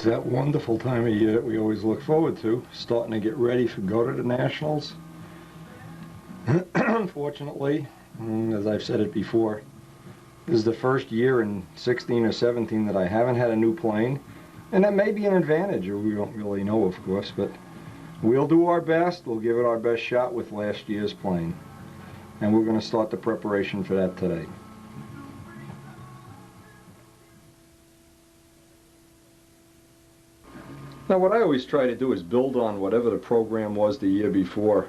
It's that wonderful time of year that we always look forward to, starting to get ready for go to the Nationals. Unfortunately, as I've said it before, this is the first year in 16 or 17 that I haven't had a new plane, and that may be an advantage, or we don't really know, of course, but we'll do our best. We'll give it our best shot with last year's plane, and we're going to start the preparation for that today. Now, what I always try to do is build on whatever the program was the year before.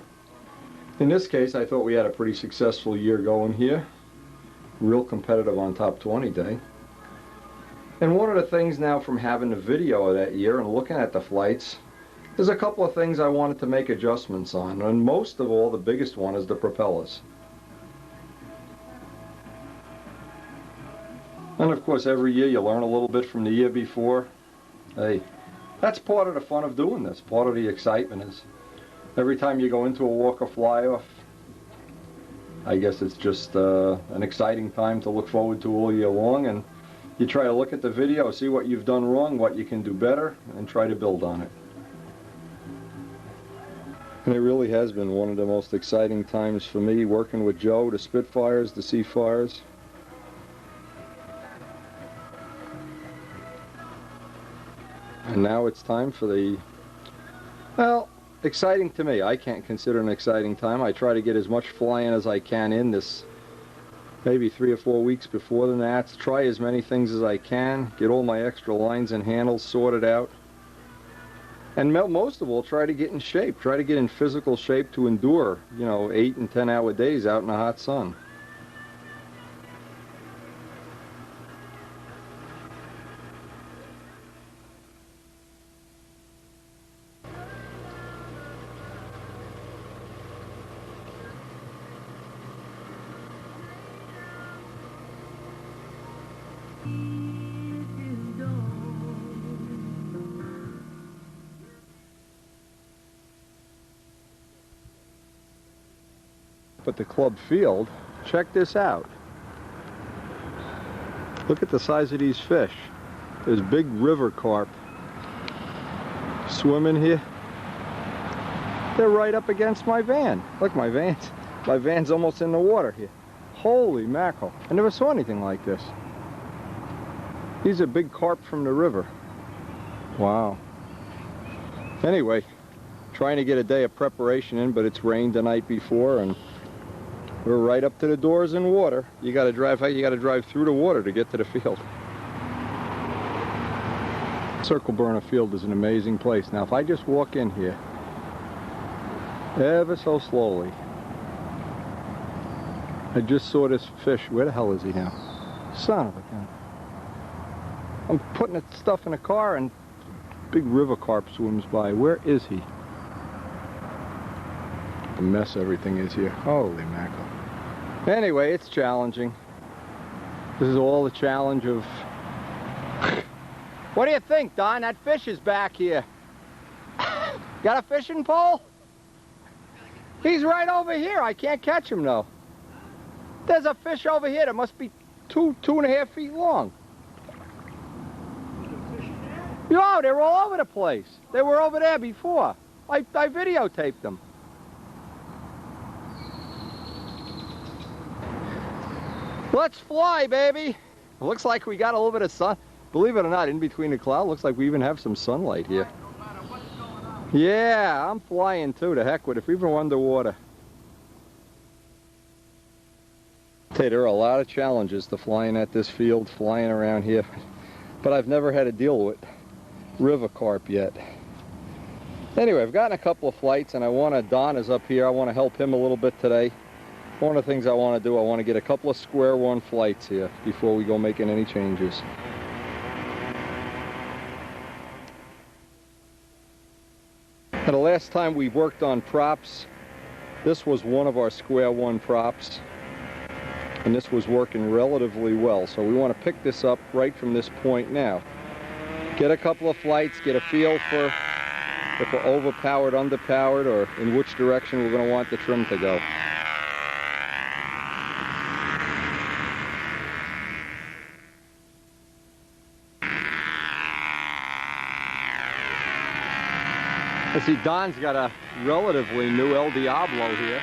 In this case, I thought we had a pretty successful year going here. Real competitive on Top 20 Day. And one of the things now from having the video of that year and looking at the flights, there's a couple of things I wanted to make adjustments on. And most of all, the biggest one is the propellers. And of course, every year you learn a little bit from the year before. Hey, that's part of the fun of doing this. Part of the excitement is every time you go into a walk or fly off, I guess it's just an exciting time to look forward to all year long, and you try to look at the video, see what you've done wrong, what you can do better, and try to build on it. And it really has been one of the most exciting times for me working with Joe, the Spitfires, the Seafires. And now it's time for the, well, exciting to me. I can't consider an exciting time. I try to get as much flying as I can in this maybe 3 or 4 weeks before the Nats. Try as many things as I can. Get all my extra lines and handles sorted out. And most of all, try to get in shape. Try to get in physical shape to endure, 8 and 10 hour days out in the hot sun. But the club field, check this out. Look at the size of these fish. There's big river carp swimming here. They're right up against my van. Look, my van's almost in the water here. Holy mackerel. I never saw anything like this. These are big carp from the river. Wow. Anyway, trying to get a day of preparation in, but it's rained the night before, and we're right up to the doors in water. You got to drive through the water to get to the field. Circle Burner Field is an amazing place. Now, if I just walk in here, ever so slowly, I just saw this fish. Where the hell is he now? Son of a gun. I'm putting the stuff in the car and big river carp swims by. Where is he? The mess everything is here. Holy mackerel. Anyway, it's challenging. This is all the challenge of... What do you think, Don? That fish is back here. Got a fishing pole? He's right over here. I can't catch him, though. There's a fish over here that must be 2.5 feet long. No, they're all over the place. They were over there before. I videotaped them. Let's fly, baby. It looks like we got a little bit of sun. Believe it or not, in between the clouds, looks like we even have some sunlight here. Yeah, I'm flying too. To heck with it, even underwater. I tell you, there are a lot of challenges to flying at this field, flying around here, but I've never had to deal with river carp yet. Anyway, I've gotten a couple of flights, and Don is up here. I want to help him a little bit today. One of the things I want to do, I want to get a couple of square one flights here before we go making any changes. Now, the last time we worked on props, this was one of our square one props, and this was working relatively well. So we want to pick this up right from this point now. Get a couple of flights, get a feel for if we're overpowered, underpowered, or in which direction we're going to want the trim to go. I see Don's got a relatively new El Diablo here.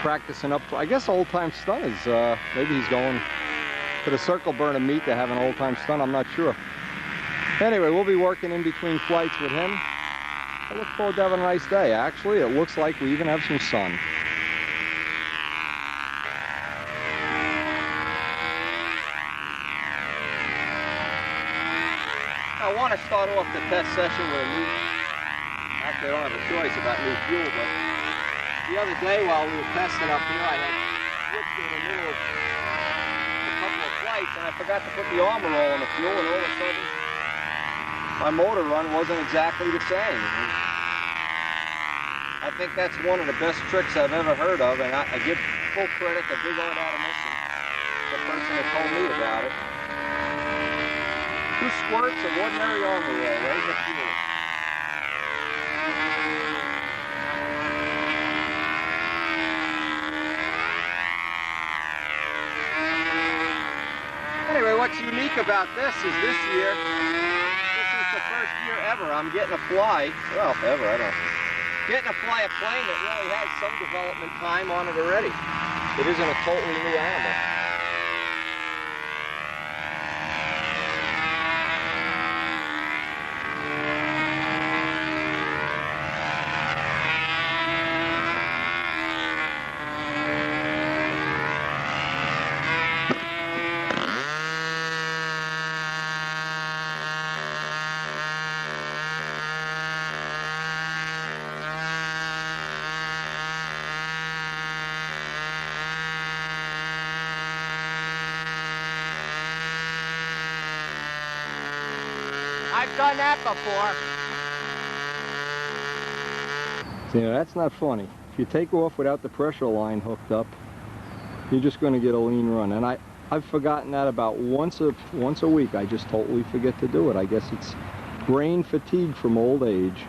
Practicing up, I guess old-time stunners. Maybe he's going to the circle burn of meat to have an old-time stun, I'm not sure. Anyway, we'll be working in between flights with him. I look forward to having a nice day. Actually, it looks like we even have some sun. I want to start off the test session with a new, actually I don't have a choice about new fuel, but the other day while we were testing up here, I had switched in the middle of a couple of flights and I forgot to put the armor roll in the fuel, and all of a sudden my motor run wasn't exactly the same. I think that's one of the best tricks I've ever heard of, and I give full credit to Big Art Automation, the person that told me about it. 2 squirts of ordinary armor roll right in the fuel. Anyway, what's unique about this is this year, this is the first year ever I'm getting to fly, well, ever, I don't know, getting to fly a plane that really has some development time on it already. It isn't a totally new animal. I've done that before. See, now that's not funny. If you take off without the pressure line hooked up, you're just going to get a lean run. And I've forgotten that about once a week. I just totally forget to do it. I guess it's brain fatigue from old age.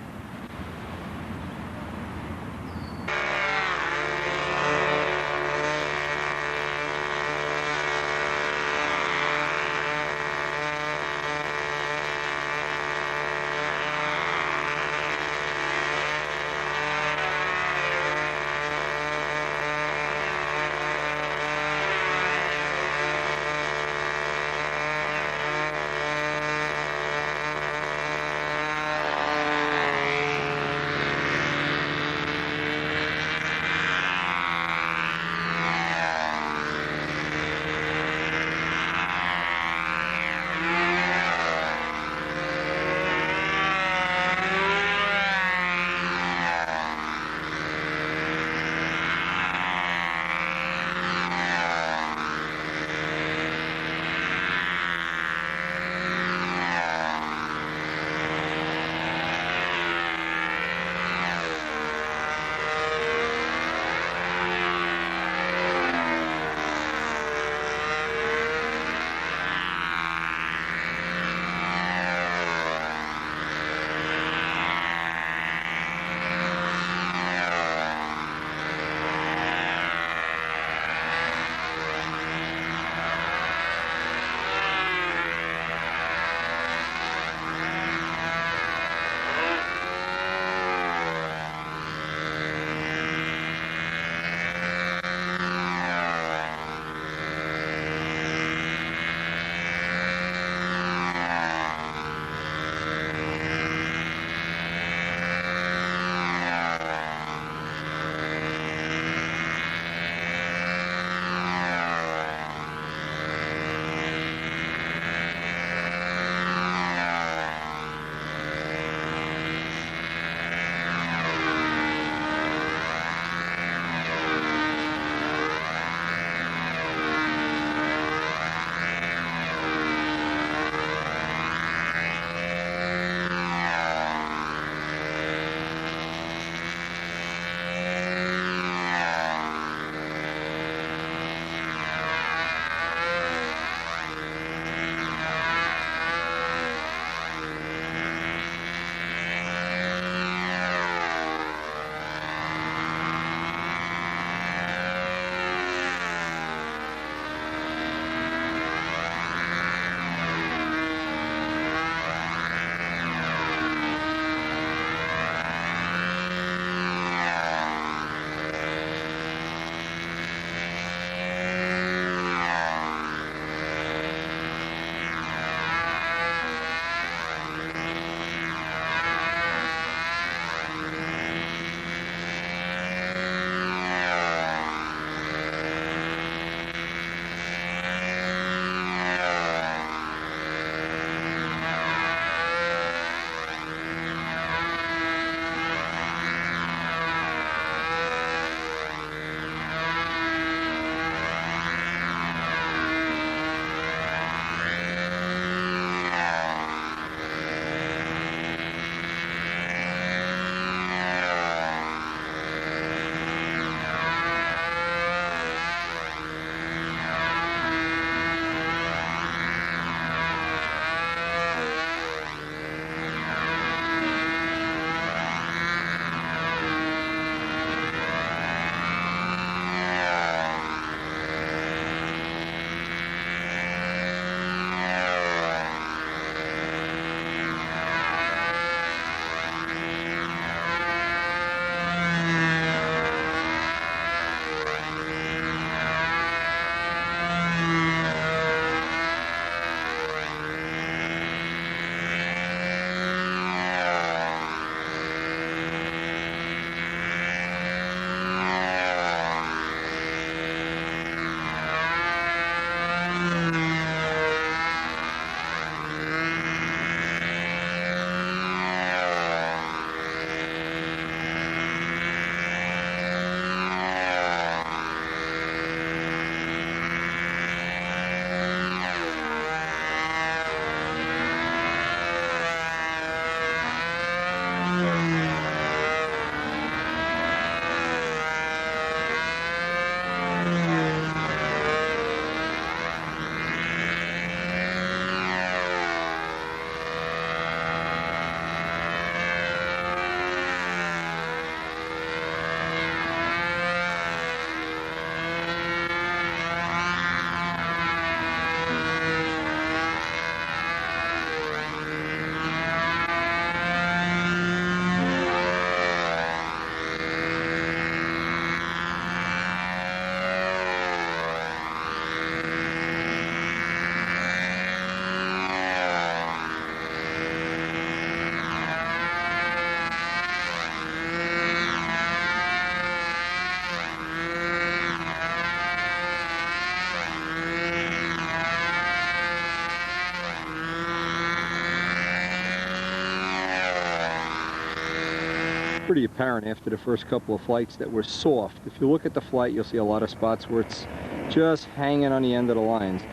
pretty apparent after the first couple of flights that we're soft. If you look at the flight, you'll see a lot of spots where it's just hanging on the end of the lines.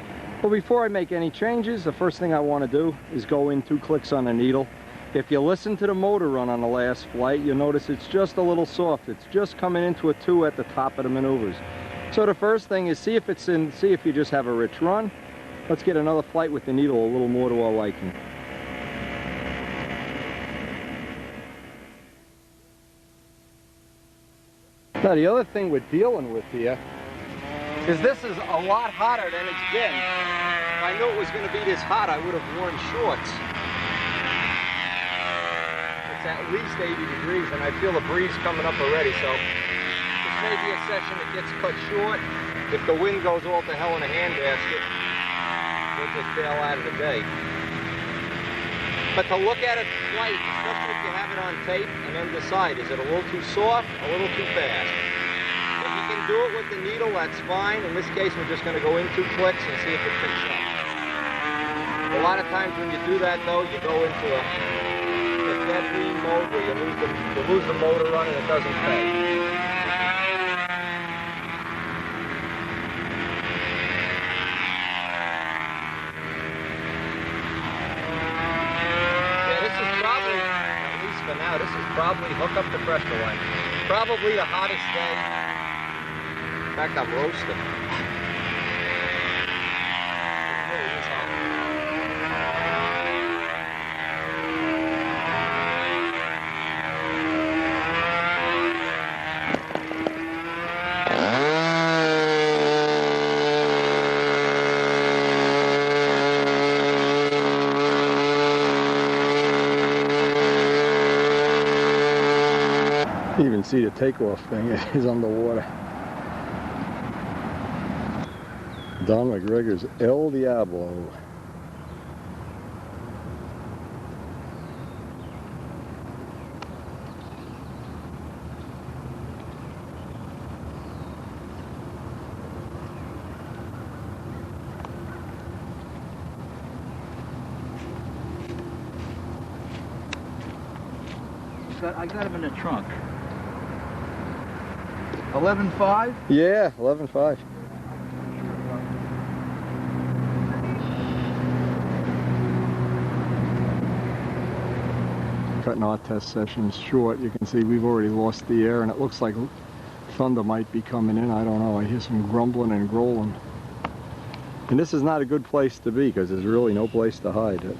Well, before I make any changes, the first thing I want to do is go in 2 clicks on the needle. If you listen to the motor run on the last flight, you'll notice it's just a little soft. It's just coming into a 2 at the top of the maneuvers. So the first thing is see if you just have a rich run. Let's get another flight with the needle a little more to our liking. Now the other thing we're dealing with here is this is a lot hotter than it's been. If I knew it was going to be this hot, I would have worn shorts. It's at least 80 degrees and I feel a breeze coming up already, so this may be a session that gets cut short. If the wind goes all to hell in a handbasket, we'll just bail out of the day. But to look at it flight, especially if you have it on tape, and then decide, is it a little too soft, a little too fast? If you can do it with the needle, that's fine. In this case, we're just going to go in 2 clicks and see if it picks up. A lot of times when you do that, though, you go into a dead lean mode where you lose the motor run and it doesn't pay. Now this is probably hook up the pressure line. Probably the hottest day. In fact, I'm roasting. It really is hot. You even see the takeoff thing is underwater. Don McGregor's El Diablo. I got him in the trunk. 11.5? Yeah, 11.5. Cutting our test sessions short. You can see we've already lost the air and it looks like thunder might be coming in. I don't know. I hear some grumbling and growling. And this is not a good place to be because there's really no place to hide it.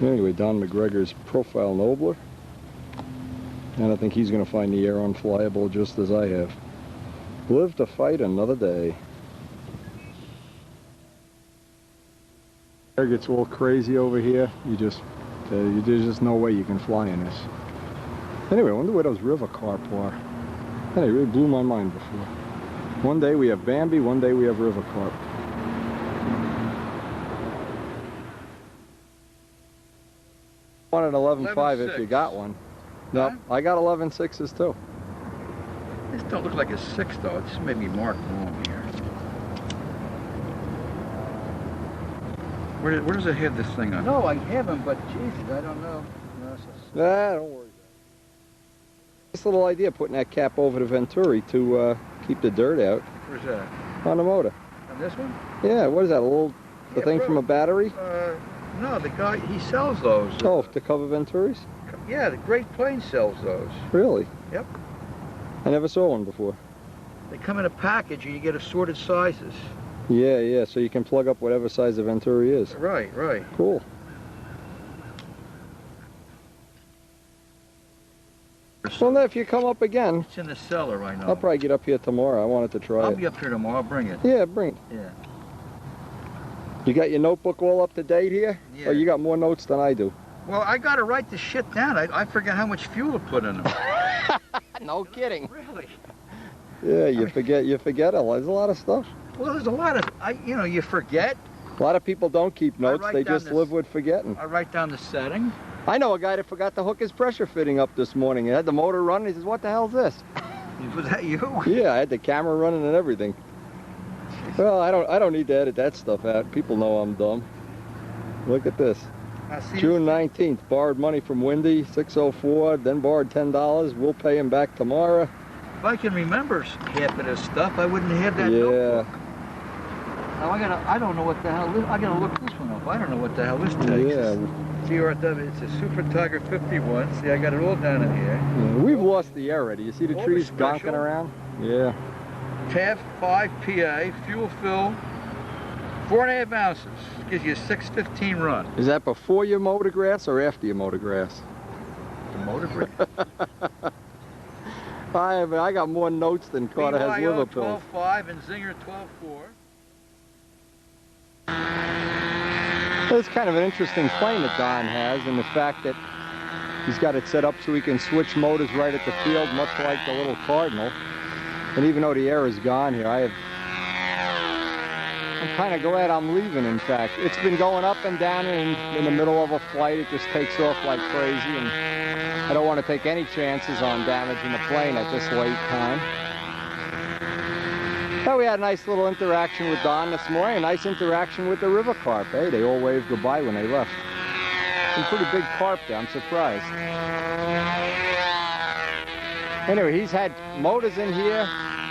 Anyway, Don McGregor's Profile Nobler. And I think he's going to find the air unflyable just as I have. Live to fight another day. Air gets all crazy over here. There's just no way you can fly in this. Anyway, I wonder where those river carp are. Hey, it really blew my mind before. One day we have Bambi, one day we have river carp. One at 11.5 if you got one. Nope, I got 11.6s too. This don't look like a 6 though. It's maybe marked wrong here. Where does it have this thing on? No, I haven't, but Jesus, I don't know. Nah, don't worry. Nice little idea putting that cap over the Venturi to keep the dirt out. Where's that? On the motor. On this one? Yeah, what is that, the thing from a battery? No, the guy, he sells those. Oh, to cover Venturis? Yeah, the Great Plains sells those. Really? Yep. I never saw one before. They come in a package and you get assorted sizes. Yeah, so you can plug up whatever size the Venturi is. Right. Cool. Well, now if you come up again... It's in the cellar, I know. I'll probably get up here tomorrow. I wanted to try it. I'll be up here tomorrow. I'll bring it. Yeah, bring it. Yeah. You got your notebook all up to date here? Yeah. Or you got more notes than I do? Well, I got to write the shit down. I forget how much fuel to put in them. No kidding. Really? Yeah, you forget. There's a lot of stuff. Well, there's a lot of, you forget. A lot of people don't keep notes. They just live with forgetting. I write down the setting. I know a guy that forgot to hook his pressure fitting up this morning. He had the motor running. He says, "What the hell's this?" Was that you? Yeah, I had the camera running and everything. Well, I don't need to edit that stuff out. People know I'm dumb. Look at this. June 19th, borrowed money from Windy, 604, then borrowed $10. We'll pay him back tomorrow. If I can remember half of this stuff, I wouldn't have that Yeah. notebook. Now I don't know what the hell this, I gotta look this one up. I don't know what the hell this takes. Yeah. CRW, it's a Super Tiger 51. See, I got it all down in here. Yeah, we've lost the air. Do you see the All trees the gonking special. around? Yeah. TAF 5 PA, fuel fill, 4.5 ounces. Gives you a 6:15 run. Is that before you mow the grass or after you mow the grass? The motor brake. I got more notes than Carter has BYO liver pills. 12.5 and Zinger 12.4. It's kind of an interesting plane that Don has, and the fact that he's got it set up so he can switch motors right at the field, much like the little Cardinal. And even though the air is gone here, I'm kind of glad I'm leaving, in fact. It's been going up and down, and in the middle of a flight, it just takes off like crazy, and I don't want to take any chances on damaging the plane at this late time. But we had a nice little interaction with Don this morning, a nice interaction with the river carp. Hey, they all waved goodbye when they left. Some pretty big carp there, I'm surprised. Anyway, he's had motors in here.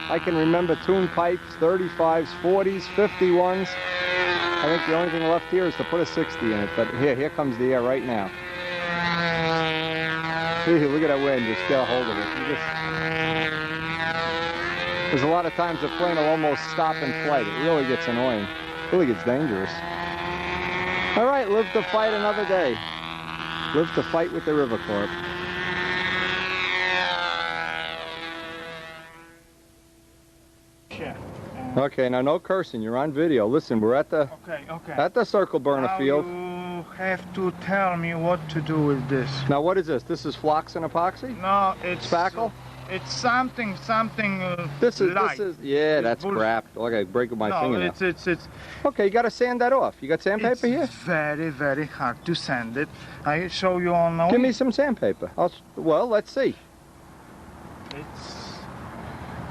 I can remember tune pipes, 35s, 40s, 51s. I think the only thing left here is to put a 60 in it, but here comes the air right now. Here, look at that wind, just get a hold of it. There's a lot of times the plane will almost stop in flight. It really gets annoying. It really gets dangerous. All right, live to fight another day. Live to fight with the river carp. Okay, now no cursing. You're on video. Listen, we're at the circle burner field. You have to tell me what to do with this. Now what is this? This is flocks and epoxy? No, it's spackle. It's something This light. is yeah, It's that's bullshit. crap. Okay, breaking my finger now. It's Okay, you got to sand that off. You got sandpaper here? very, very hard to sand it. I show you on. Give me some sandpaper. Well, let's see.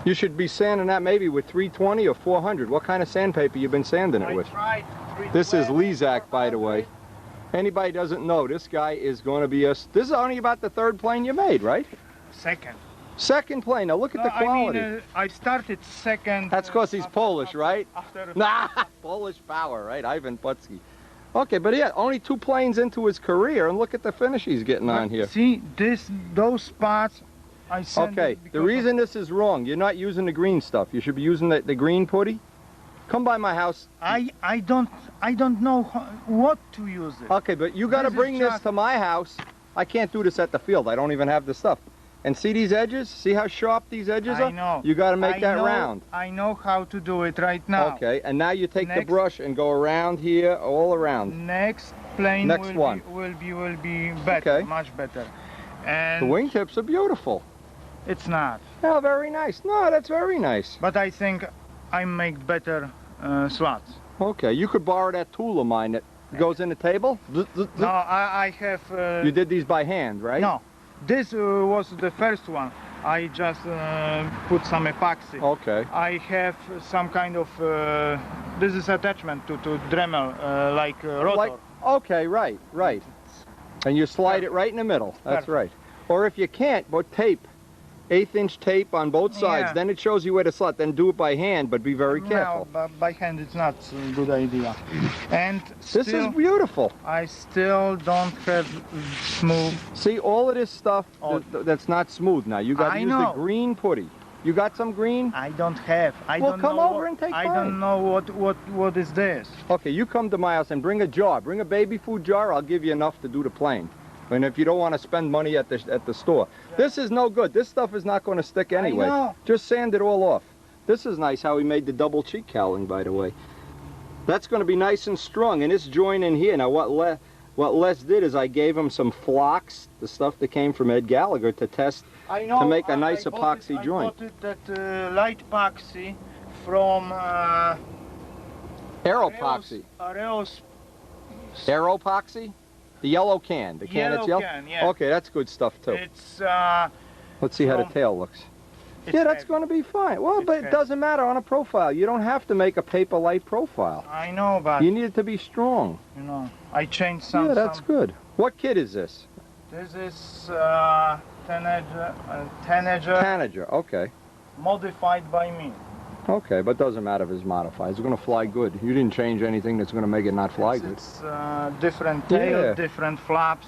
You should be sanding that maybe with 320 or 400. What kind of sandpaper you been sanding it with? This is Lezak, by the way. Anybody doesn't know, this guy is going to be this is only about the third plane you made, right? Second plane. Now look at the quality. I mean, I started second. That's because he's Polish, right? After Nah, Polish power, right? Ivan Putski. Okay, but yeah, only 2 planes into his career, and look at the finish he's getting on here. See, those spots, I sent Okay, it the reason this is wrong, you're not using the green stuff. You should be using the green putty. Come by my house. I don't know what to use it. Okay, but you got to bring this to my house. I can't do this at the field. I don't even have the stuff. And see these edges? See how sharp these edges are? I know. You got to make that round. I know how to do it right now. Okay, and now you take the brush and go around here, all around. Next plane will be better, Okay. much better. And The wingtips are beautiful. it's not. Oh, very nice. No, that's very nice. But I think I make better slots. Okay, you could borrow that tool of mine that goes in the table. No, I have... You did these by hand, right? No, this was the first one. I just put some epoxy. Okay. I have some kind of... this is attachment to Dremel, like rotor. Okay, right. And you slide it right in the middle. That's right. Or if you can't, but tape. 1/8-inch tape on both sides. Yeah. Then it shows you where to slot. Then do it by hand, but be very careful. No, by hand it's not a good idea. And This is beautiful. I still don't have smooth. See, all of this stuff that's not smooth now. You got to I use the know. green putty. You got some green? I don't have. Well, come over and take I mine. don't know what is this. Okay, you come to my house and bring a jar. Bring a baby food jar. I'll give you enough to do the plane. And if you don't want to spend money at the store. This is no good. This stuff is not going to stick anyway. I know. Just sand it all off. This is nice how he made the double cheek cowling, by the way. That's going to be nice and strong. And this joint in here. Now what Les did is I gave him some flocks, the stuff that came from Ed Gallagher, to test I know, to make a nice epoxy joint. I bought it that light epoxy from Aeropoxy. Aeropoxy? The yellow can. The can that's yellow? Can, yeah. Okay, that's good stuff too. It's Let's see how the tail looks. it's Yeah, that's heavy. going to be fine. Well, but it heavy. doesn't matter on a profile. You don't have to make a paper light profile. I know, but You need it to be strong. you know. I changed some. Yeah, that's good. What kit is this? This is tanager, Tanager, okay. modified by me. Okay, but doesn't matter if it's modified. It's going to fly good. You didn't change anything that's going to make it not fly good. It's different tail, Yeah. different flaps.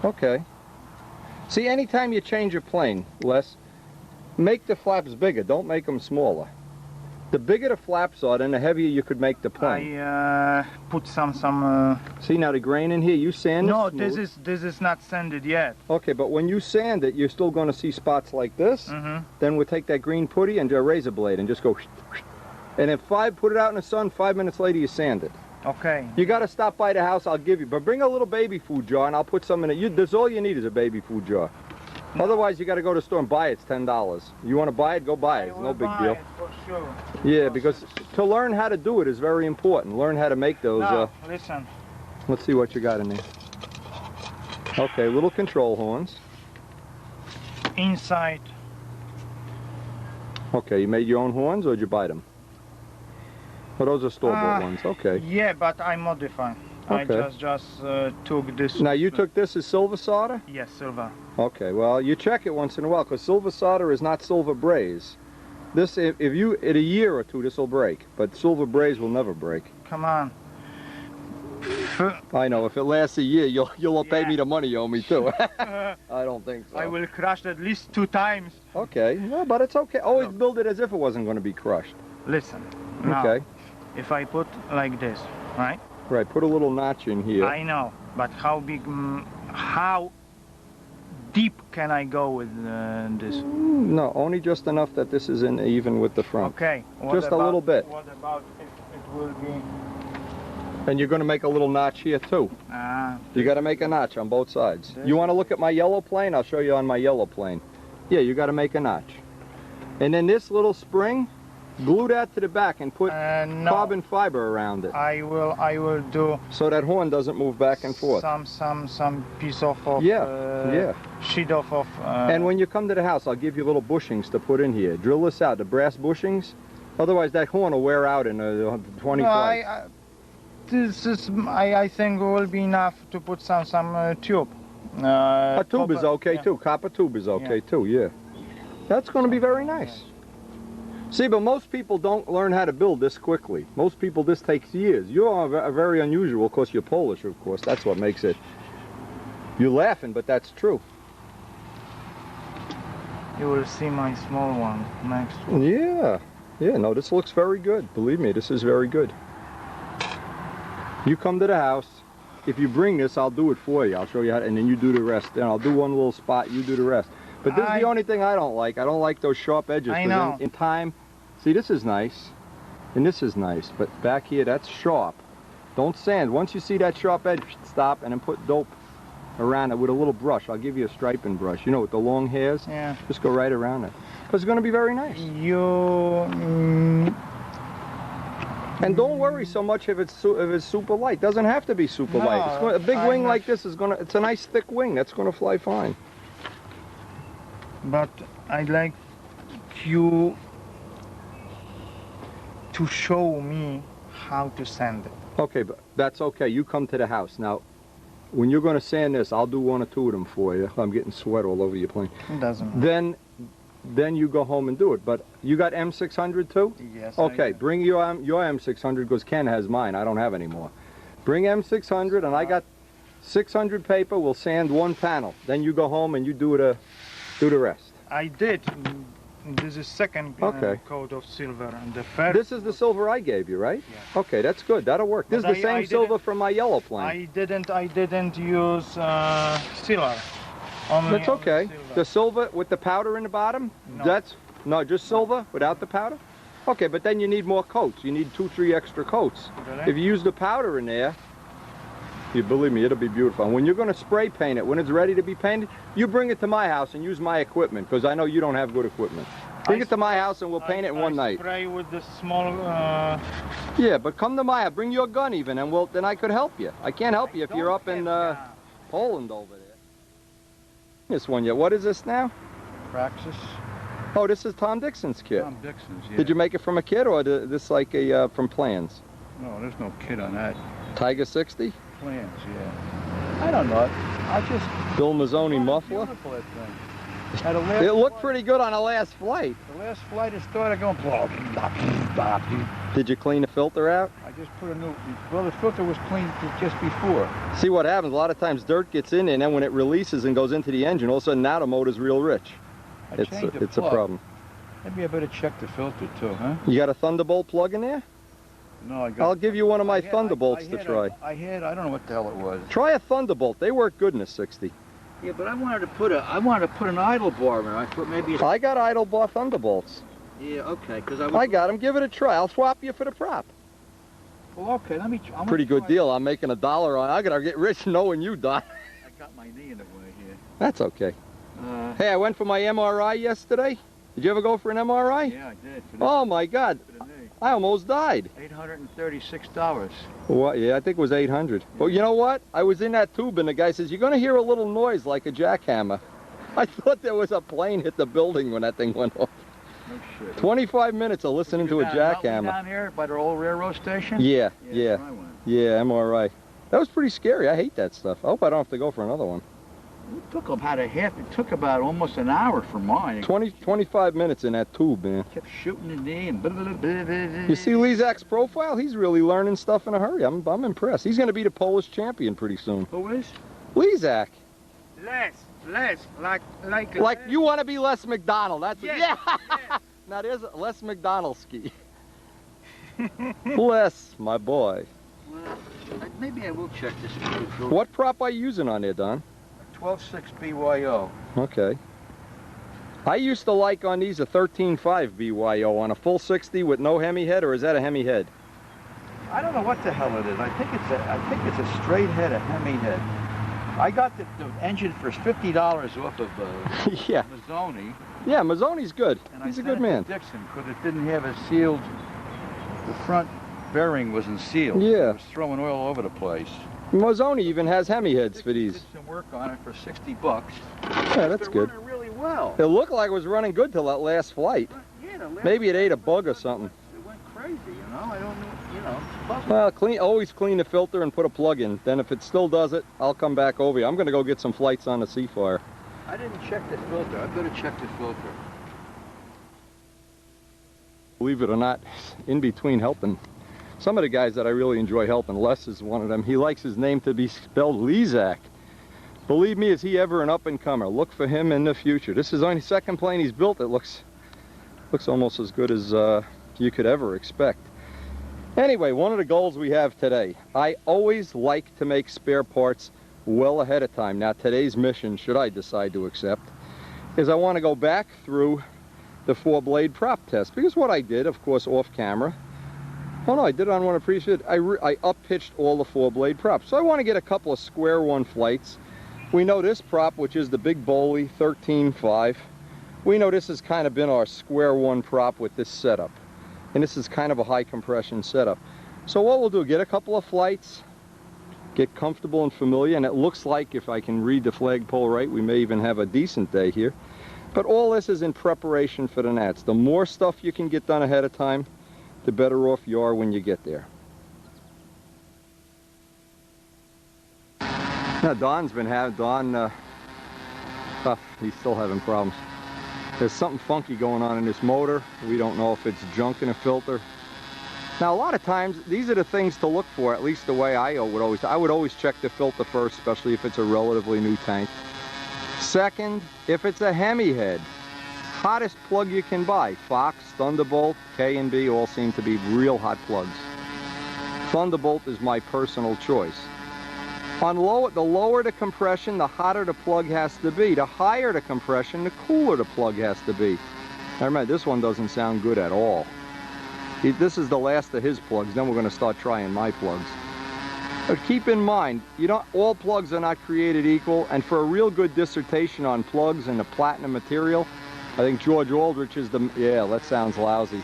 Okay. See, anytime you change a plane, Les, make the flaps bigger. Don't make them smaller. The bigger the flaps are, then the heavier you could make the plane. I put some. See now the grain in here. You sand No, smooth. this is not sanded yet. Okay, but when you sand it, you're still going to see spots like this. Then we'll take that green putty and a razor blade and just go. And then put it out in the sun. 5 minutes later, you sand it. Okay. You got to stop by the house. I'll give you, but bring a little baby food jar and I'll put some in it. That's all you need is a baby food jar. Otherwise, you got to go to the store and buy it. It's $10. You want to buy it? Go buy it. It's no big deal. For sure. Yeah, because to learn how to do it is very important. Learn how to make those. Now, listen. Let's see what you got in there. Okay, little control horns. Inside. Okay, you made your own horns or did you buy them? Oh, those are store-bought ones. Okay. Yeah, but I modify. Okay. I just took this. Now you took this as silver solder? Yes, silver. Okay, well you check it once in a while because silver solder is not silver braze. This, if you, in a year or two, this will break, but silver braze will never break. Come on. I know, if it lasts a year, you'll pay Yeah. me the money you owe me too. I don't think so. I will crush it at least 2 times. Okay, no, but it's okay. Always build it as if it wasn't going to be crushed. Listen. Now, Okay, if I put like this, right? right, put a little notch in here. I know, but how big, how deep can I go with this? No, only just enough that this is in even with the front. Okay. Just a little bit. What about if it will be? And you're going to make a little notch here too. You got to make a notch on both sides. This- You want to look at my yellow plane? I'll show you on my yellow plane. Yeah, you got to make a notch. And then this little spring, glue that to the back and put No. carbon fiber around it I will do so that horn doesn't move back and forth. some piece of Yeah. sheet of And when you come to the house, I'll give you little bushings to put in here. Drill this out, the brass bushings. Otherwise, that horn will wear out in 20 no, flights. this is I think will be enough to put some tube. A tube is copper, okay yeah. too. Copper tube is okay Yeah. too, yeah. That's going to be very nice. See, but most people don't learn how to build this quickly. Most people, this takes years. You are very unusual, of course, you're Polish, of course. That's what makes it. You're laughing, but that's true. You will see my small one next. Yeah. Yeah, no, this looks very good. Believe me, this is very good. You come to the house. If you bring this, I'll do it for you. I'll show you how, and then you do the rest. Then I'll do one little spot, you do the rest. But this is the only thing I don't like. I don't like those sharp edges. I 'cause know. In time, see, this is nice, and this is nice, but back here, that's sharp. Don't sand. Once you see that sharp edge, stop, and then put dope around it with a little brush. I'll give you a striping brush, you know, with the long hairs. Yeah. Just go right around it. Because it's going to be very nice. And don't worry so much if it's super light. Doesn't have to be super No, light. A big I'm wing not like this is going to, it's a nice thick wing. That's going to fly fine. But I'd like you to show me how to sand it. Okay, but that's okay. You come to the house. Now, when you're going to sand this, I'll do 1 or 2 of them for you. I'm getting sweat all over your plane. It doesn't matter. Then you go home and do it. But you got M600 too? Yes. Okay, bring your M600 because Ken has mine. I don't have any more. Bring M600 and I got 600 paper. We'll sand 1 panel. Then you go home and you do the rest. I did. This is second Okay. coat of silver, and the first. This is the silver I gave you, right? Yeah. Okay, that's good. That'll work. This But is the I same silver didn't- from my yellow plane. I didn't use silver. Only That's okay. silver. The silver with the powder in the bottom? No. No, just silver without the powder? Okay, but then you need more coats. You need 2, 3 extra coats. Really? If you use the powder in there, you believe me, it'll be beautiful. And when you're going to spray paint it, when it's ready to be painted, you bring it to my house and use my equipment because I know you don't have good equipment. Bring it to my house and we'll paint it in one night. Spray with the small. Yeah, but come to my house. Bring your gun even, and then I could help you. I can't help you if you're up in Poland over there. This one yet? What is this now? Praxis. Oh, this is Tom Dixon's kit. Tom Dixon's, yeah. Did you make it from a kit or this like a from plans? No, there's no kit on that. Tiger 60? plans, yeah. I don't know. I just... Bill Mazzoni muffler. Beautiful, that thing. Now, the last It looked flight- pretty good on the last flight. The last flight, it started going... Blah, blah, blah, blah. Did you clean the filter out? I just put a new... Well, the filter was cleaned just before. See what happens, a lot of times dirt gets in there, and then when it releases and goes into the engine, all of a sudden now the motor's real rich. I It's changed the a plug. problem. Maybe I better check the filter too, huh? You got a Thunderbolt plug in there? No, I got... I'll give you one of my I had- Thunderbolts I to had try. I don't know what the hell it was. Try a Thunderbolt. They work good in a 60. Yeah, but I wanted to put an idle bar in. I thought maybe it's... I got idle bar Thunderbolts. Yeah, okay, because I got them. Give it a try. I'll swap you for the prop. Well, okay, let me... Pretty good deal. I'm making $1 on. I gotta get rich knowing you, Don. I got my knee in the way here. That's okay. Hey, I went for my MRI yesterday. Did you ever go for an MRI? Yeah, I did. Oh my God, For the knee. I almost died. $836. What? Yeah, I think it was 800. But you know what? I was in that tube and the guy says, you're gonna hear a little noise like a jackhammer. I thought there was a plane hit the building when that thing went off. No shit. 25 minutes of listening to a jackhammer. Down here by the old railroad station? Yeah, that's yeah, where I went. yeah, MRI. That was pretty scary. I hate that stuff. I hope I don't have to go for another one. It took about it took about almost an hour for mine. 25 minutes in that tube, man. Kept shooting the knee and blah, blah, blah, blah, blah. You see Lizak's profile? He's really learning stuff in a hurry. I'm impressed. He's going to be the Polish champion pretty soon. Who is? Lizak. Less, Like you want to be Les McDonald. That's Yes, yeah. Now there's Les McDonald ski. Bless my boy. Well, maybe I will check this filter. What prop are you using on there, Don? 12.6 BYO. Okay. I used to like on these a 13.5 BYO on a full 60 with no Hemi head, or is that a Hemi head? I don't know what the hell it is. I think it's a straight head, a Hemi head. I got the engine for $50 off of Yeah. Mazzoni. Yeah, Mazzoni's good. And He's I a sent good it to man. Dixon because it didn't have a sealed. The front bearing wasn't sealed. Yeah. It was throwing oil all over the place. Mazzoni even has Hemi heads for these. Did some work on it for $60. Yeah, that's It's good. running really well. It looked like it was running good till that last flight. Yeah, the last Maybe it ate a bug or something. It went crazy, you know. I don't know, you know. It's buzzing. Well, always clean the filter and put a plug in. Then if it still does it, I'll come back over you. I'm going to go get some flights on the Seafire. I didn't check the filter. I better check the filter. Believe it or not, in between helping some of the guys that I really enjoy helping, Les is one of them. He likes his name to be spelled Lizak. Believe me, is he ever an up-and-comer? Look for him in the future. This is only the second plane he's built. It looks almost as good as you could ever expect. Anyway, one of the goals we have today, I always like to make spare parts well ahead of time. Now today's mission, should I decide to accept, is I want to go back through the 4-blade prop test. Because what I did, of course, off camera, oh no, I did it on one of the previous, I up-pitched all the 4-blade props. So I want to get a couple of square one flights. We know this prop, which is the big Boley 13.5, we know this has kind of been our square one prop with this setup. And this is kind of a high compression setup. So what we'll do, get a couple of flights, get comfortable and familiar, and it looks like, if I can read the flagpole right, we may even have a decent day here. But all this is in preparation for the Nats. The more stuff you can get done ahead of time, the better off you are when you get there. Now Don's been having, he's still having problems. There's something funky going on in this motor. We don't know if it's junk in a filter. Now a lot of times, these are the things to look for, at least the way I would always check the filter first, especially if it's a relatively new tank. Second, if it's a Hemi head, hottest plug you can buy. Fox, Thunderbolt, K&B all seem to be real hot plugs. Thunderbolt is my personal choice. The lower the compression, the hotter the plug has to be. The higher the compression, the cooler the plug has to be. Now remember, this one doesn't sound good at all. This is the last of his plugs, then we're going to start trying my plugs. But keep in mind, all plugs are not created equal, and for a real good dissertation on plugs and the platinum material, I think George Aldrich is yeah, that sounds lousy.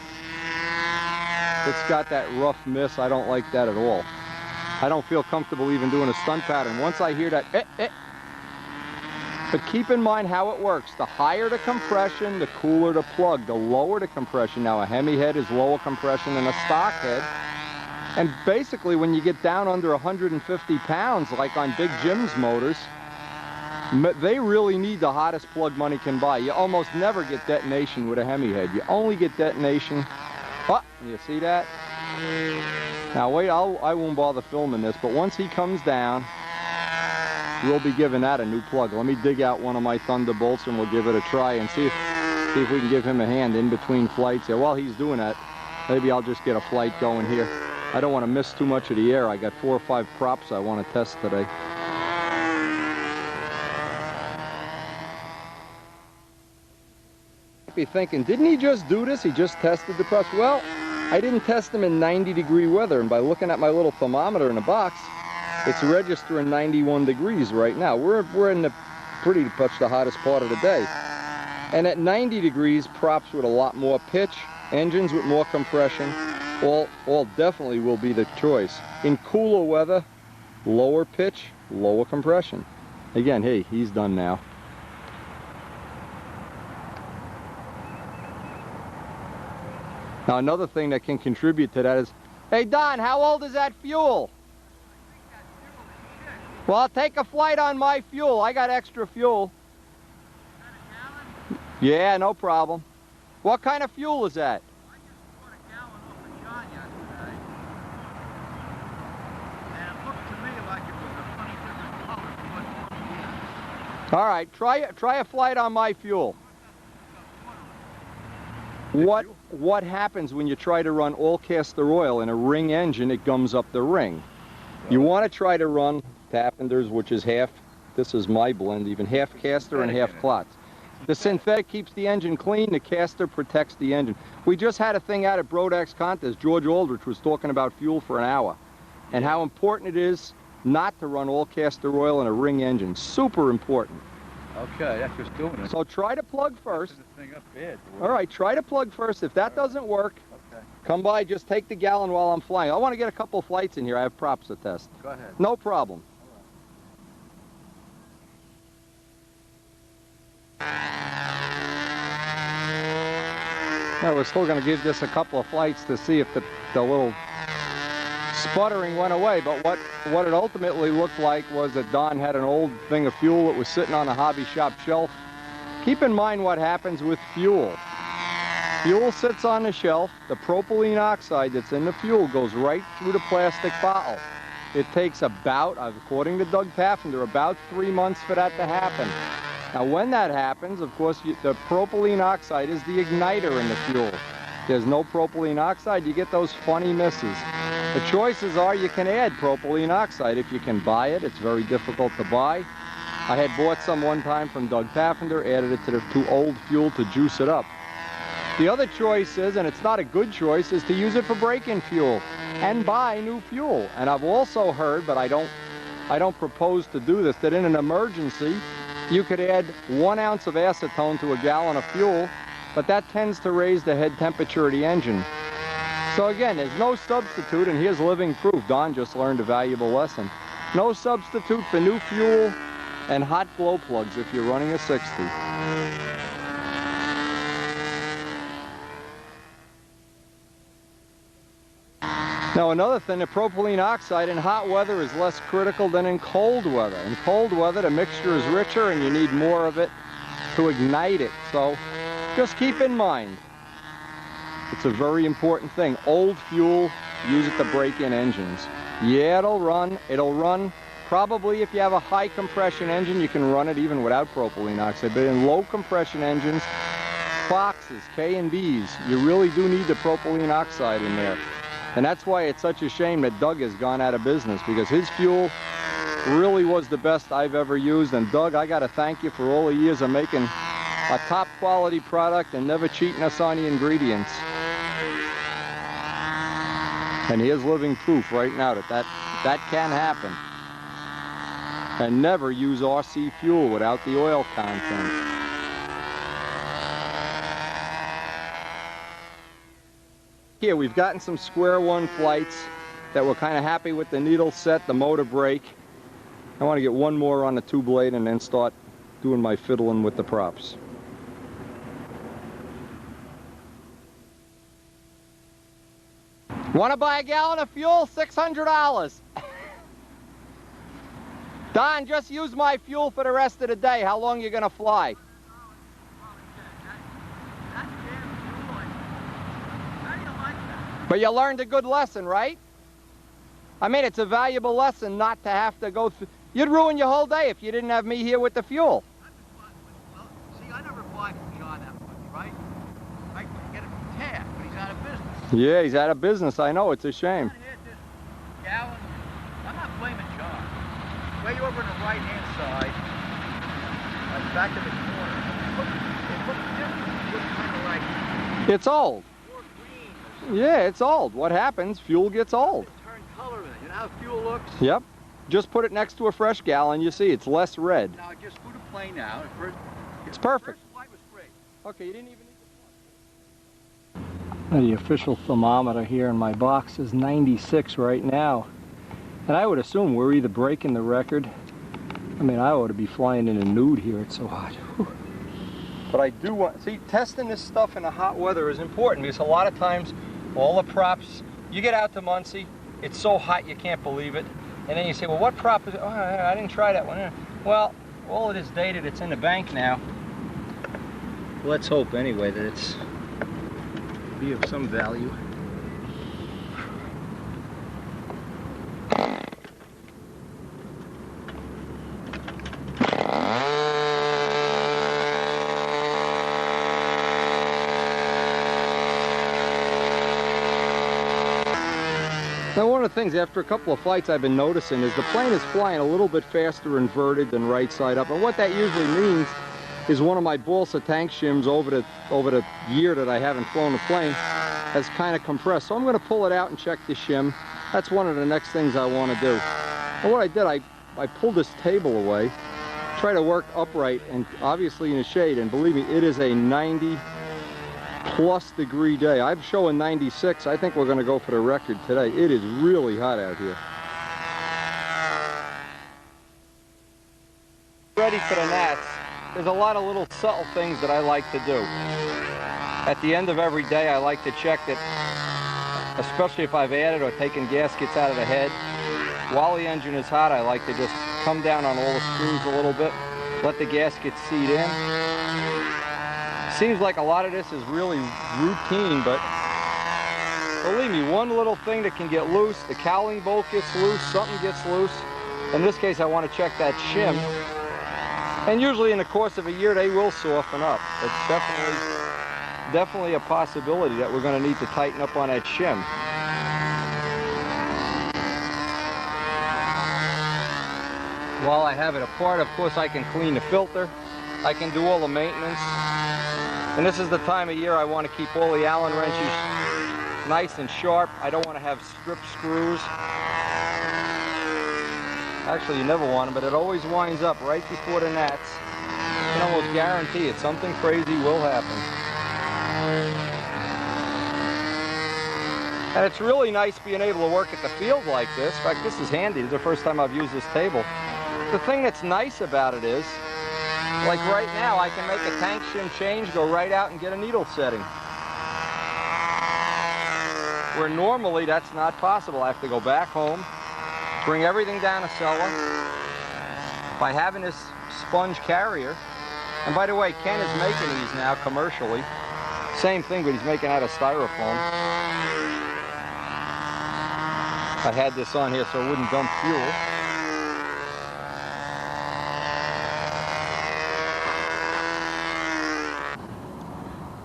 It's got that rough miss. I don't like that at all. I don't feel comfortable even doing a stunt pattern. Once I hear that, But keep in mind how it works. The higher the compression, the cooler the plug. The lower the compression. Now a Hemi head is lower compression than a stock head. And basically, when you get down under 150 pounds, like on Big Jim's motors, they really need the hottest plug money can buy. You almost never get detonation with a Hemi head. You only get detonation. Oh, you see that? Now wait, I won't bother filming this, but once he comes down, we'll be giving that a new plug. Let me dig out one of my Thunderbolts and we'll give it a try and see if we can give him a hand in between flights. Yeah, while he's doing that, maybe I'll just get a flight going here. I don't want to miss too much of the air. I got 4 or 5 props I want to test today. Be thinking, didn't he just do this? He just tested the props. Well, I didn't test them in 90-degree weather, and by looking at my little thermometer in the box, it's registering 91 degrees right now. We're in the pretty much the hottest part of the day. And at 90 degrees, props with a lot more pitch, engines with more compression, all definitely will be the choice. In cooler weather, lower pitch, lower compression. Again, hey, he's done now. Now another thing that can contribute to that is, hey Don, how old is that fuel? Well, I'll take a flight on my fuel. I got extra fuel. Yeah, no problem. What kind of fuel is that? I just bought a gallon off of John yesterday. And it looked to me like it was a funny different color from what. All right, try a flight on my fuel. What happens when you try to run all castor oil in a ring engine? It gums up the ring. You want to try to run Tappender's, which is half, this is my blend, even half castor and half clots. The synthetic keeps the engine clean, the castor protects the engine. We just had a thing out at Brodax Contest. George Aldrich was talking about fuel for an hour and how important it is not to run all castor oil in a ring engine. Super important. Okay, that's just doing it. So try to plug first. The thing up bad. All right, try to plug first. If that doesn't work, okay, come by, just take the gallon while I'm flying. I want to get a couple of flights in here. I have props to test. Go ahead. No problem. Now we're still going to give this a couple of flights to see if the little sputtering went away, but what it ultimately looked like was that Don had an old thing of fuel that was sitting on a hobby shop shelf. Keep in mind what happens with fuel. Fuel sits on the shelf. The propylene oxide that's in the fuel goes right through the plastic bottle. It takes about, according to Doug Paffender, about 3 months for that to happen. Now when that happens, of course, the propylene oxide is the igniter in the fuel. There's no propylene oxide, you get those funny misses. The choices are you can add propylene oxide if you can buy it. It's very difficult to buy. I had bought some one time from Doug Paffender, added it to old fuel to juice it up. The other choice is, and it's not a good choice, is to use it for break-in fuel and buy new fuel. And I've also heard, but I don't propose to do this, that in an emergency, you could add 1 ounce of acetone to a gallon of fuel, but that tends to raise the head temperature of the engine. So again, there's no substitute, and here's living proof. Don just learned a valuable lesson. No substitute for new fuel and hot glow plugs if you're running a 60. Now another thing, the propylene oxide in hot weather is less critical than in cold weather. In cold weather, the mixture is richer and you need more of it to ignite it. So just keep in mind, it's a very important thing. Old fuel, use it to break in engines. Yeah, it'll run. Probably if you have a high compression engine, you can run it even without propylene oxide. But in low compression engines, Foxes, K&Bs, you really do need the propylene oxide in there. And that's why it's such a shame that Doug has gone out of business, because his fuel really was the best I've ever used. And Doug, I got to thank you for all the years of making a top quality product and never cheating us on the ingredients. And here's living proof right now that can happen. And never use RC fuel without the oil content. Here we've gotten some square one flights that we're kind of happy with the needle set, the motor brake. I want to get one more on the 2-blade and then start doing my fiddling with the props. Want to buy a gallon of fuel? $600. Don, just use my fuel for the rest of the day. How long you gonna fly? But you learned a good lesson, right? I mean, it's a valuable lesson not to have to go through. You'd ruin your whole day if you didn't have me here with the fuel. Well, see, I never buy from John that much, right? I get it from Tad, but he's out of business. Yeah, he's out of business. I know, it's a shame. Down here, this gallon, I'm not blaming John. Way over on the right-hand side, like back in the corner, it looks different. It looks kind of like It's old. more green or something. Yeah, it's old. What happens? Fuel gets old. It turned color in it. You know how fuel looks? Yep. Just put it next to a fresh gallon, you see, it's less red. Now, I just flew the plane now. It's perfect. First flight was great. Okay, you didn't even need the official thermometer here in my box is 96 right now. And I would assume we're either breaking the record. I mean, I ought to be flying in a nude here, it's so hot. Whew. But I do want, see, testing this stuff in the hot weather is important because a lot of times all the props, you get out to Muncie, it's so hot you can't believe it. And then you say, well, what prop is it? Oh, I didn't try that one. Well, all it is dated, it's in the bank now. Let's hope anyway that it's be of some value. Now, one of the things after a couple of flights I've been noticing is the plane is flying a little bit faster inverted than right side up, and what that usually means is one of my balsa tank shims over the year that I haven't flown the plane has kind of compressed. So I'm going to pull it out and check the shim. That's one of the next things I want to do. And what I did, I pulled this table away, try to work upright and obviously in the shade, and believe me, it is a 90+ degree day. I'm showing 96. I think we're going to go for the record today. It is really hot out here. Ready for the gnats. There's a lot of little subtle things that I like to do. At the end of every day, I like to check that, especially if I've added or taken gaskets out of the head. While the engine is hot, I like to just come down on all the screws a little bit, let the gaskets seat in. Seems like a lot of this is really routine, but believe me, one little thing that can get loose, the cowling bolt gets loose, something gets loose. In this case, I want to check that shim. And usually in the course of a year, they will soften up. It's definitely a possibility that we're going to need to tighten up on that shim. While I have it apart, of course, I can clean the filter. I can do all the maintenance. And this is the time of year I want to keep all the Allen wrenches nice and sharp. I don't want to have strip screws. Actually, you never want them, but it always winds up right before the gnats. You can almost guarantee it. Something crazy will happen. And it's really nice being able to work at the field like this. In fact, this is handy. This is the first time I've used this table. The thing that's nice about it is, like right now, I can make a tank shim change, go right out and get a needle setting. Where normally that's not possible. I have to go back home, bring everything down a cellar. By having this sponge carrier, and by the way, Ken is making these now commercially. Same thing, but he's making out of styrofoam. I had this on here so it wouldn't dump fuel.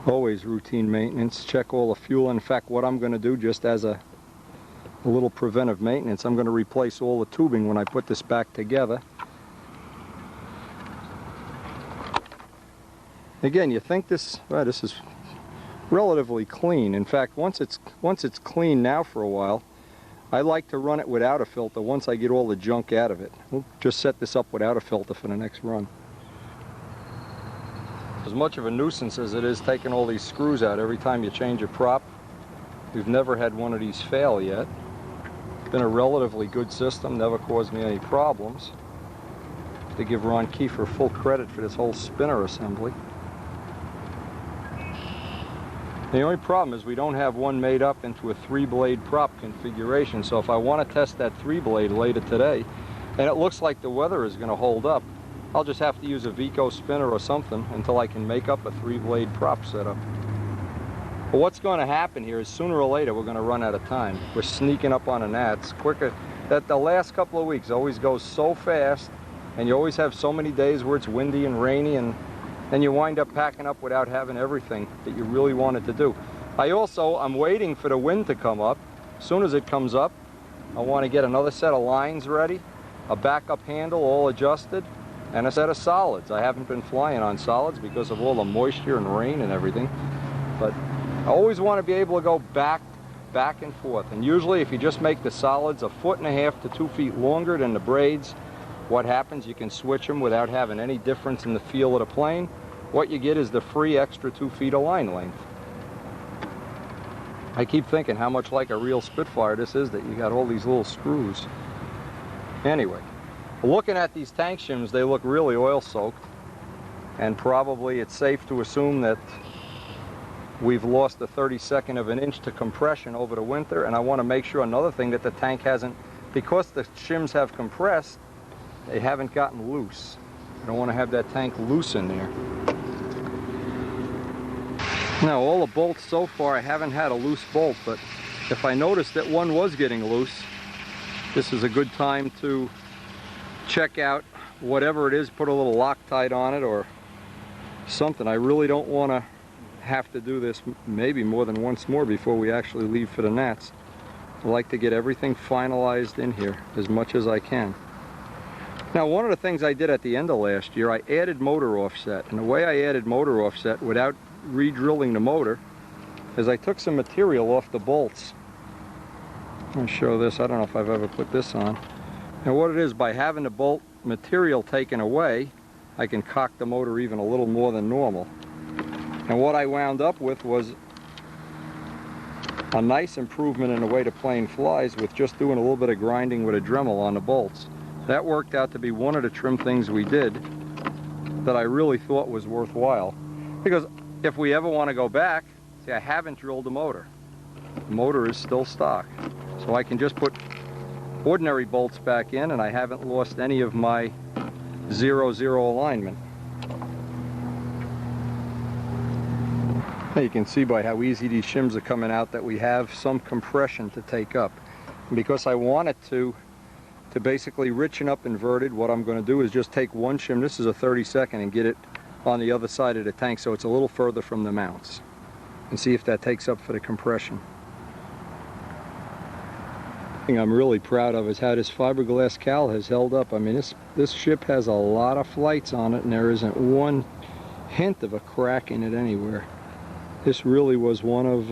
Always routine maintenance, check all the fuel. In fact, what I'm going to do, just as a little preventive maintenance, I'm going to replace all the tubing when I put this back together. Again, you think this is relatively clean. In fact, once it's clean now for a while, I like to run it without a filter once I get all the junk out of it. We'll just set this up without a filter for the next run. As much of a nuisance as it is taking all these screws out every time you change a prop, we've never had one of these fail yet. It's been a relatively good system, never caused me any problems. To give Ron Kiefer full credit for this whole spinner assembly. The only problem is we don't have one made up into a 3-blade prop configuration, so if I want to test that 3-blade later today, and it looks like the weather is going to hold up, I'll just have to use a Vico spinner or something until I can make up a 3-blade prop setup. But what's going to happen here is sooner or later we're going to run out of time. We're sneaking up on the gnats quicker. That the last couple of weeks always goes so fast, and you always have so many days where it's windy and rainy, and then you wind up packing up without having everything that you really wanted to do. I'm waiting for the wind to come up. As soon as it comes up, I want to get another set of lines ready, a backup handle all adjusted, and a set of solids. I haven't been flying on solids because of all the moisture and rain and everything, but I always want to be able to go back and forth. And usually if you just make the solids 1.5 to 2 feet longer than the braids, what happens, you can switch them without having any difference in the feel of the plane. What you get is the free extra 2 feet of line length. I keep thinking how much like a real Spitfire this is, that you got all these little screws. Anyway, looking at these tank shims, they look really oil soaked, and probably it's safe to assume that we've lost a 32nd of an inch to compression over the winter. And I want to make sure, another thing, that the tank hasn't, because the shims have compressed, they haven't gotten loose. I don't want to have that tank loose in there. Now, all the bolts so far, I haven't had a loose bolt, but if I notice that one was getting loose, this is a good time to check out whatever it is, put a little Loctite on it or something. I really don't want to have to do this maybe more than once more before we actually leave for the gnats. I like to get everything finalized in here as much as I can. Now, one of the things I did at the end of last year, I added motor offset. And the way I added motor offset without re-drilling the motor is I took some material off the bolts. I'll show this. I don't know if I've ever put this on. And what it is, by having the bolt material taken away, I can cock the motor even a little more than normal. And what I wound up with was a nice improvement in the way the plane flies with just doing a little bit of grinding with a Dremel on the bolts. That worked out to be one of the trim things we did that I really thought was worthwhile. Because if we ever want to go back, see, I haven't drilled the motor. The motor is still stock. So I can just put ordinary bolts back in, and I haven't lost any of my 0-0 alignment. Now you can see by how easy these shims are coming out that we have some compression to take up. And because I want it to basically richen up inverted, what I'm going to do is just take one shim, this is a 32nd, and get it on the other side of the tank so it's a little further from the mounts, and see if that takes up for the compression. The thing I'm really proud of is how this fiberglass cowl has held up. I mean, this ship has a lot of flights on it, and there isn't one hint of a crack in it anywhere. This really was one of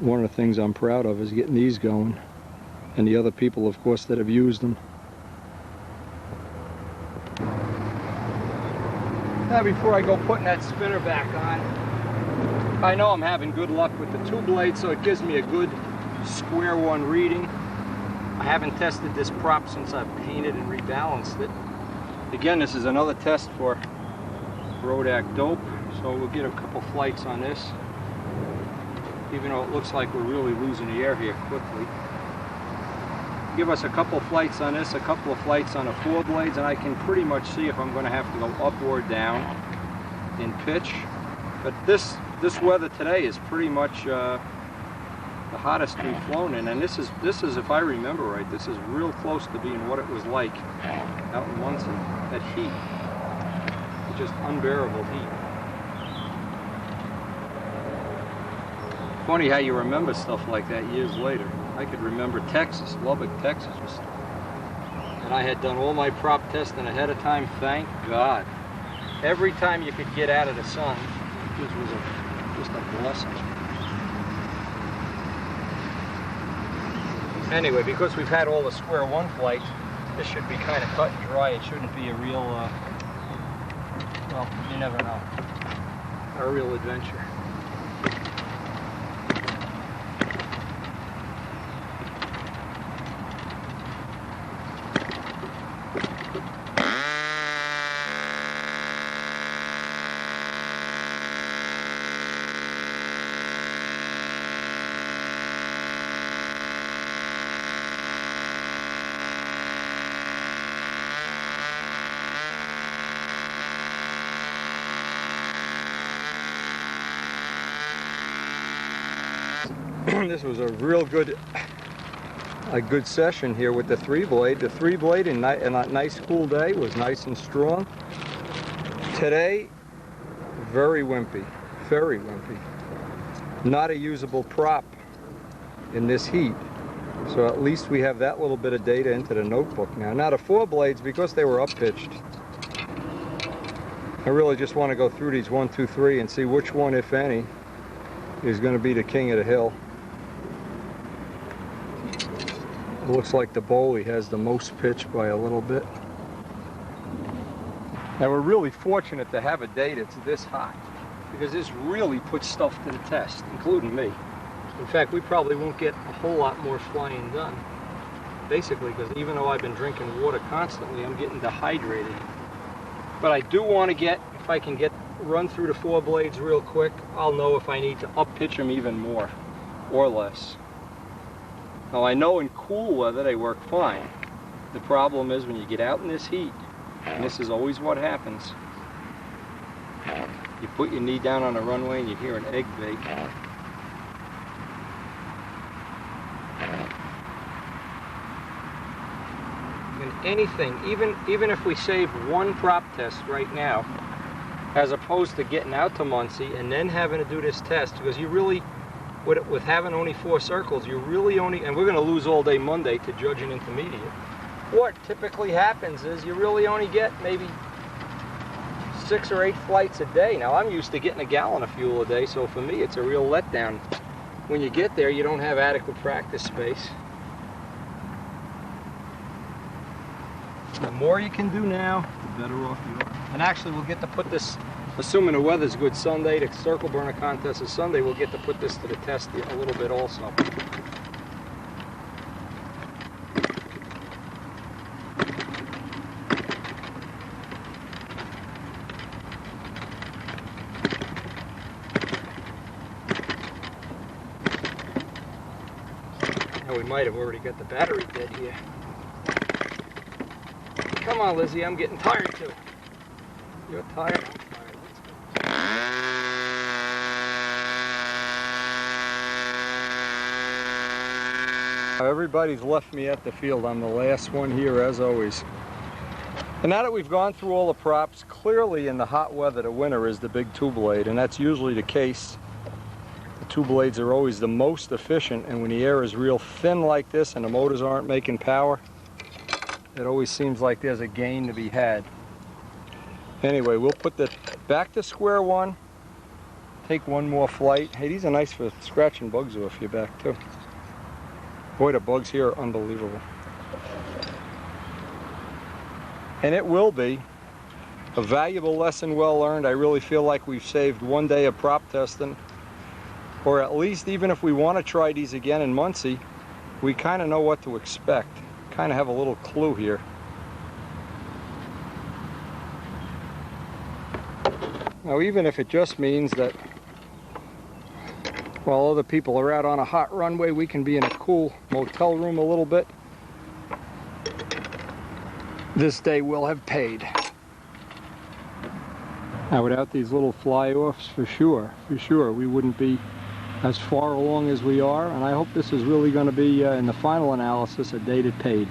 the things I'm proud of, is getting these going, and the other people, of course, that have used them. Now, before I go putting that spinner back on, I know I'm having good luck with the 2-blade, so it gives me a good square one reading. I haven't tested this prop since I've painted and rebalanced it. Again, this is another test for Rodak dope, so we'll get a couple flights on this, even though it looks like we're really losing the air here quickly. Give us a couple flights on this, a couple of flights on the 4-blades, and I can pretty much see if I'm going to have to go up or down in pitch. But this weather today is pretty much the hottest we've flown in, and this is, if I remember right, this is real close to being what it was like out in Munson. That heat, it's just unbearable heat. Funny how you remember stuff like that years later. I could remember Texas, Lubbock, Texas, and I had done all my prop testing ahead of time, thank God. Every time you could get out of the sun, this was just a blessing. Anyway, because we've had all the square one flights, this should be kind of cut and dry. It shouldn't be a real, well, you never know, a real adventure. This was a real good session here with the 3-blade. The 3-blade in a nice cool day was nice and strong. Today, very wimpy, very wimpy. Not a usable prop in this heat. So at least we have that little bit of data into the notebook now. Now the 4 blades, because they were up-pitched, I really just want to go through these 1, 2, 3 and see which one, if any, is going to be the king of the hill. It looks like the Boley has the most pitch by a little bit. Now we're really fortunate to have a day that's this hot, because this really puts stuff to the test, including me. In fact, we probably won't get a whole lot more flying done. Basically, because even though I've been drinking water constantly, I'm getting dehydrated. But I do want to get, if I can run through the 4 blades real quick, I'll know if I need to up-pitch them even more or less. Now I know in cool weather they work fine. The problem is when you get out in this heat, and this is always what happens, you put your knee down on the runway and you hear an egg bake. And anything, even if we save one prop test right now, as opposed to getting out to Muncie and then having to do this test, because you really, with having only 4 circles, you really only, and we're going to lose all day Monday to judge an intermediate. What typically happens is you really only get maybe 6 or 8 flights a day. Now I'm used to getting a gallon of fuel a day, so for me it's a real letdown. When you get there, you don't have adequate practice space. The more you can do now, the better off you are. And actually we'll get to put this, assuming the weather's good Sunday, the circle burner contest is Sunday, we'll get to put this to the test a little bit also. Now we might have already got the battery dead here. Come on, Lizzie, I'm getting tired too. You're tired? I'm tired. Let's go. Everybody's left me at the field. I'm the last one here, as always. And now that we've gone through all the props, clearly in the hot weather, the winner is the big 2-blade, and that's usually the case. The 2 blades are always the most efficient, and when the air is real thin like this and the motors aren't making power, it always seems like there's a gain to be had. Anyway, we'll put the back to square one, take one more flight. Hey, these are nice for scratching bugs off your back too. Boy, the bugs here are unbelievable. And it will be a valuable lesson well learned. I really feel like we've saved one day of prop testing, or at least even if we want to try these again in Muncie, we kind of know what to expect. Kind of have a little clue here. Now even if it just means that while other people are out on a hot runway, we can be in a cool motel room a little bit, this day will have paid. Now without these little fly-offs, for sure, we wouldn't be as far along as we are, and I hope this is really going to be, in the final analysis, a day that paid.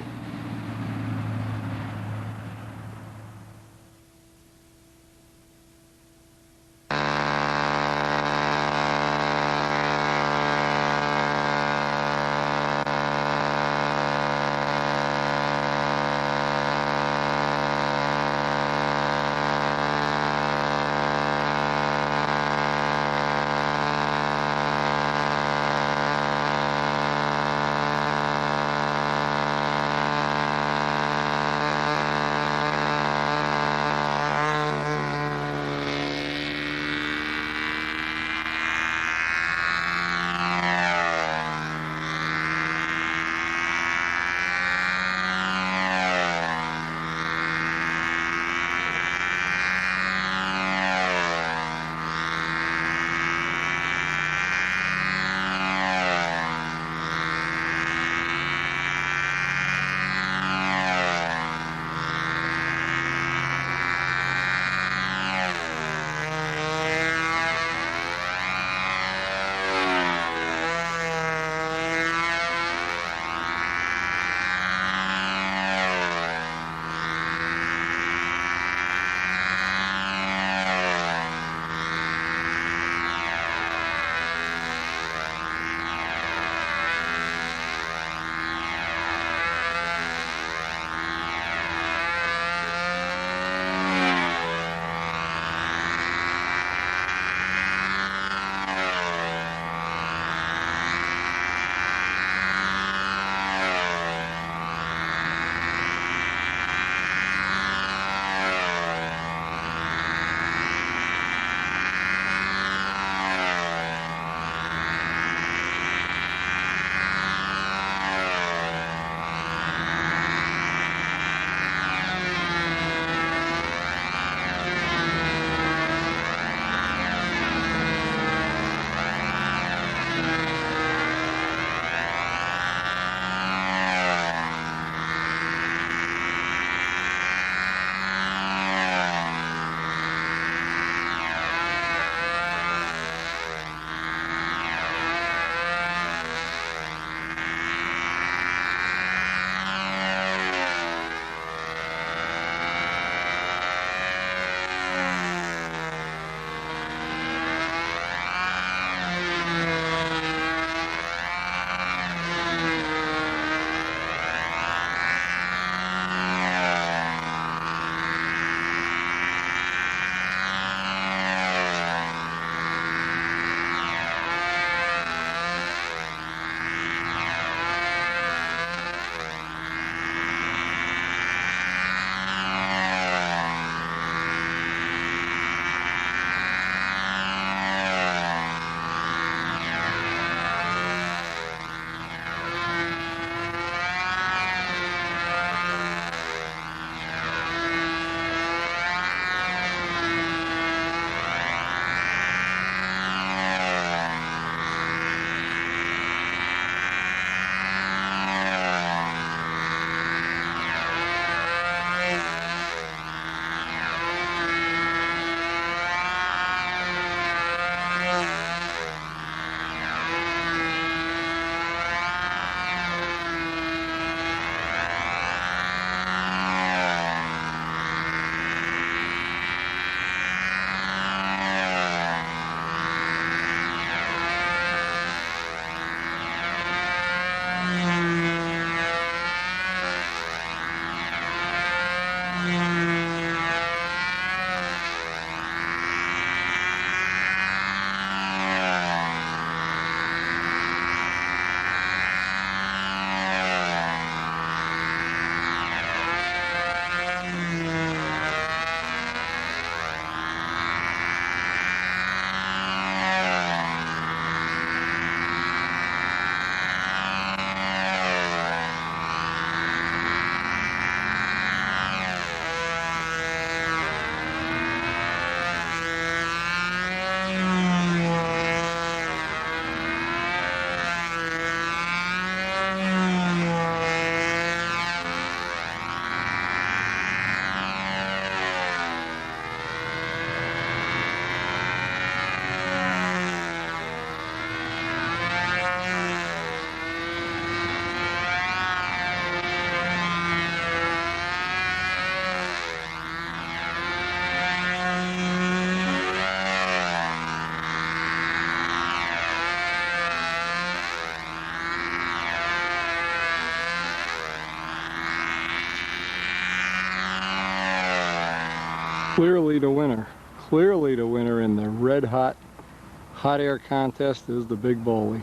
Clearly the winner. Clearly the winner in the red hot air contest is the Big Bowlie.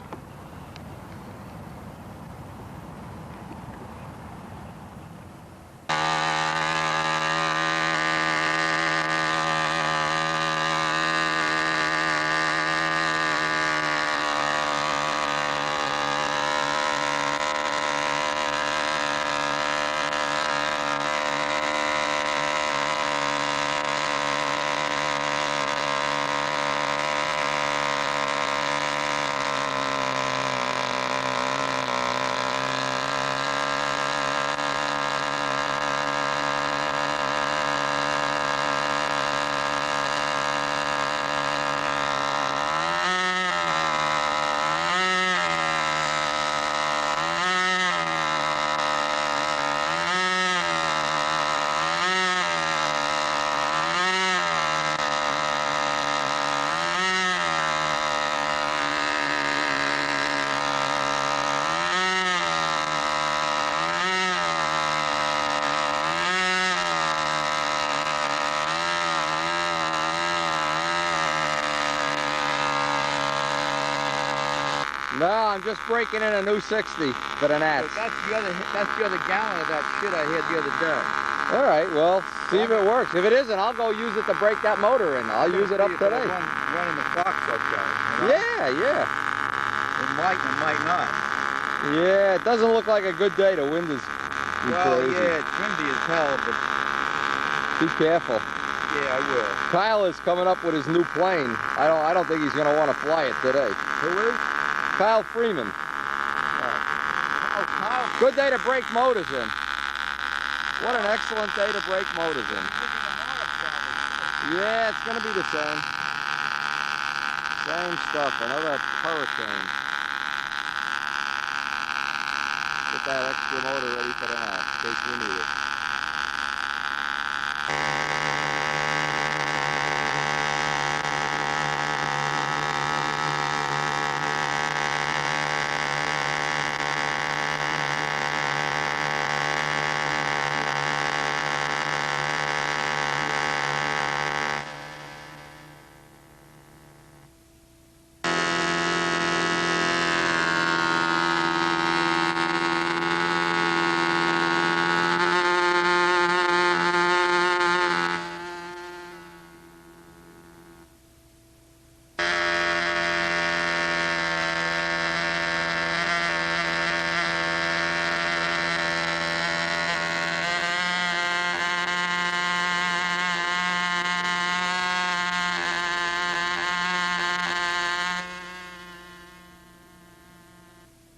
No, I'm just breaking in a new 60 for the Nats. That's the other gallon of that shit I had the other day. All right, well, see if it works. If it isn't, I'll go use it to break that motor in. I'll use it up today. Running the box okay. You know? Yeah. It might not. Yeah, it doesn't look like a good day. The wind is Well, crazy. yeah, it's windy as hell, but Be careful. yeah, I will. Kyle is coming up with his new plane. I don't think he's going to want to fly it today. Who is? Kyle Freeman. Oh, Kyle. Good day to break motors in. What an excellent day to break motors in. Yeah, it's going to be the same. Same stuff, another hurricane. Get that extra motor ready for the house in case we need it.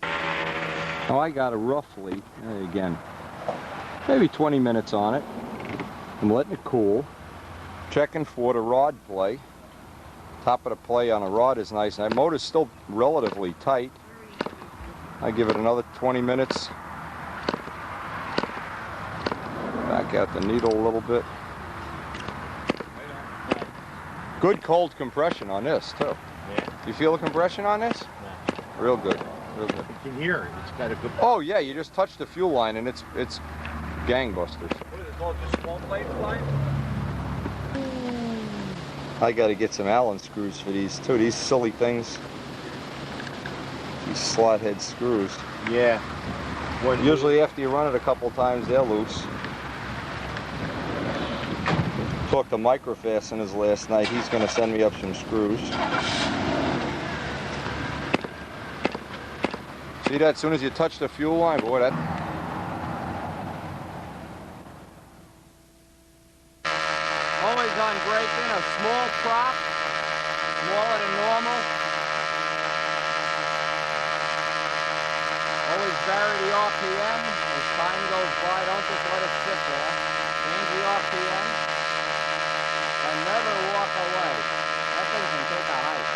Now I got a roughly, again, maybe 20 minutes on it. I'm letting it cool. Checking for the rod play. Top of the play on a rod is nice. That motor's still relatively tight. I give it another 20 minutes. Back out the needle a little bit. Good cold compression on this too. Yeah. You feel the compression on this? Yeah. Real good. Real good. You can hear it. It's got a good. Oh yeah, you just touch the fuel line and it's gangbusters. What is it called? Just small blade fly? I got to get some Allen screws for these too. These silly things. These slot head screws. Yeah. Usually after you run it a couple times, they're loose. Talked to Microfasteners last night. He's going to send me up some screws. See that? As soon as you touch the fuel line, boy, that... Always on braking, a small prop, smaller than normal. Always vary the RPM as time goes by. Don't just let it sit there. Change the RPM and never walk away. That thing can take a hike.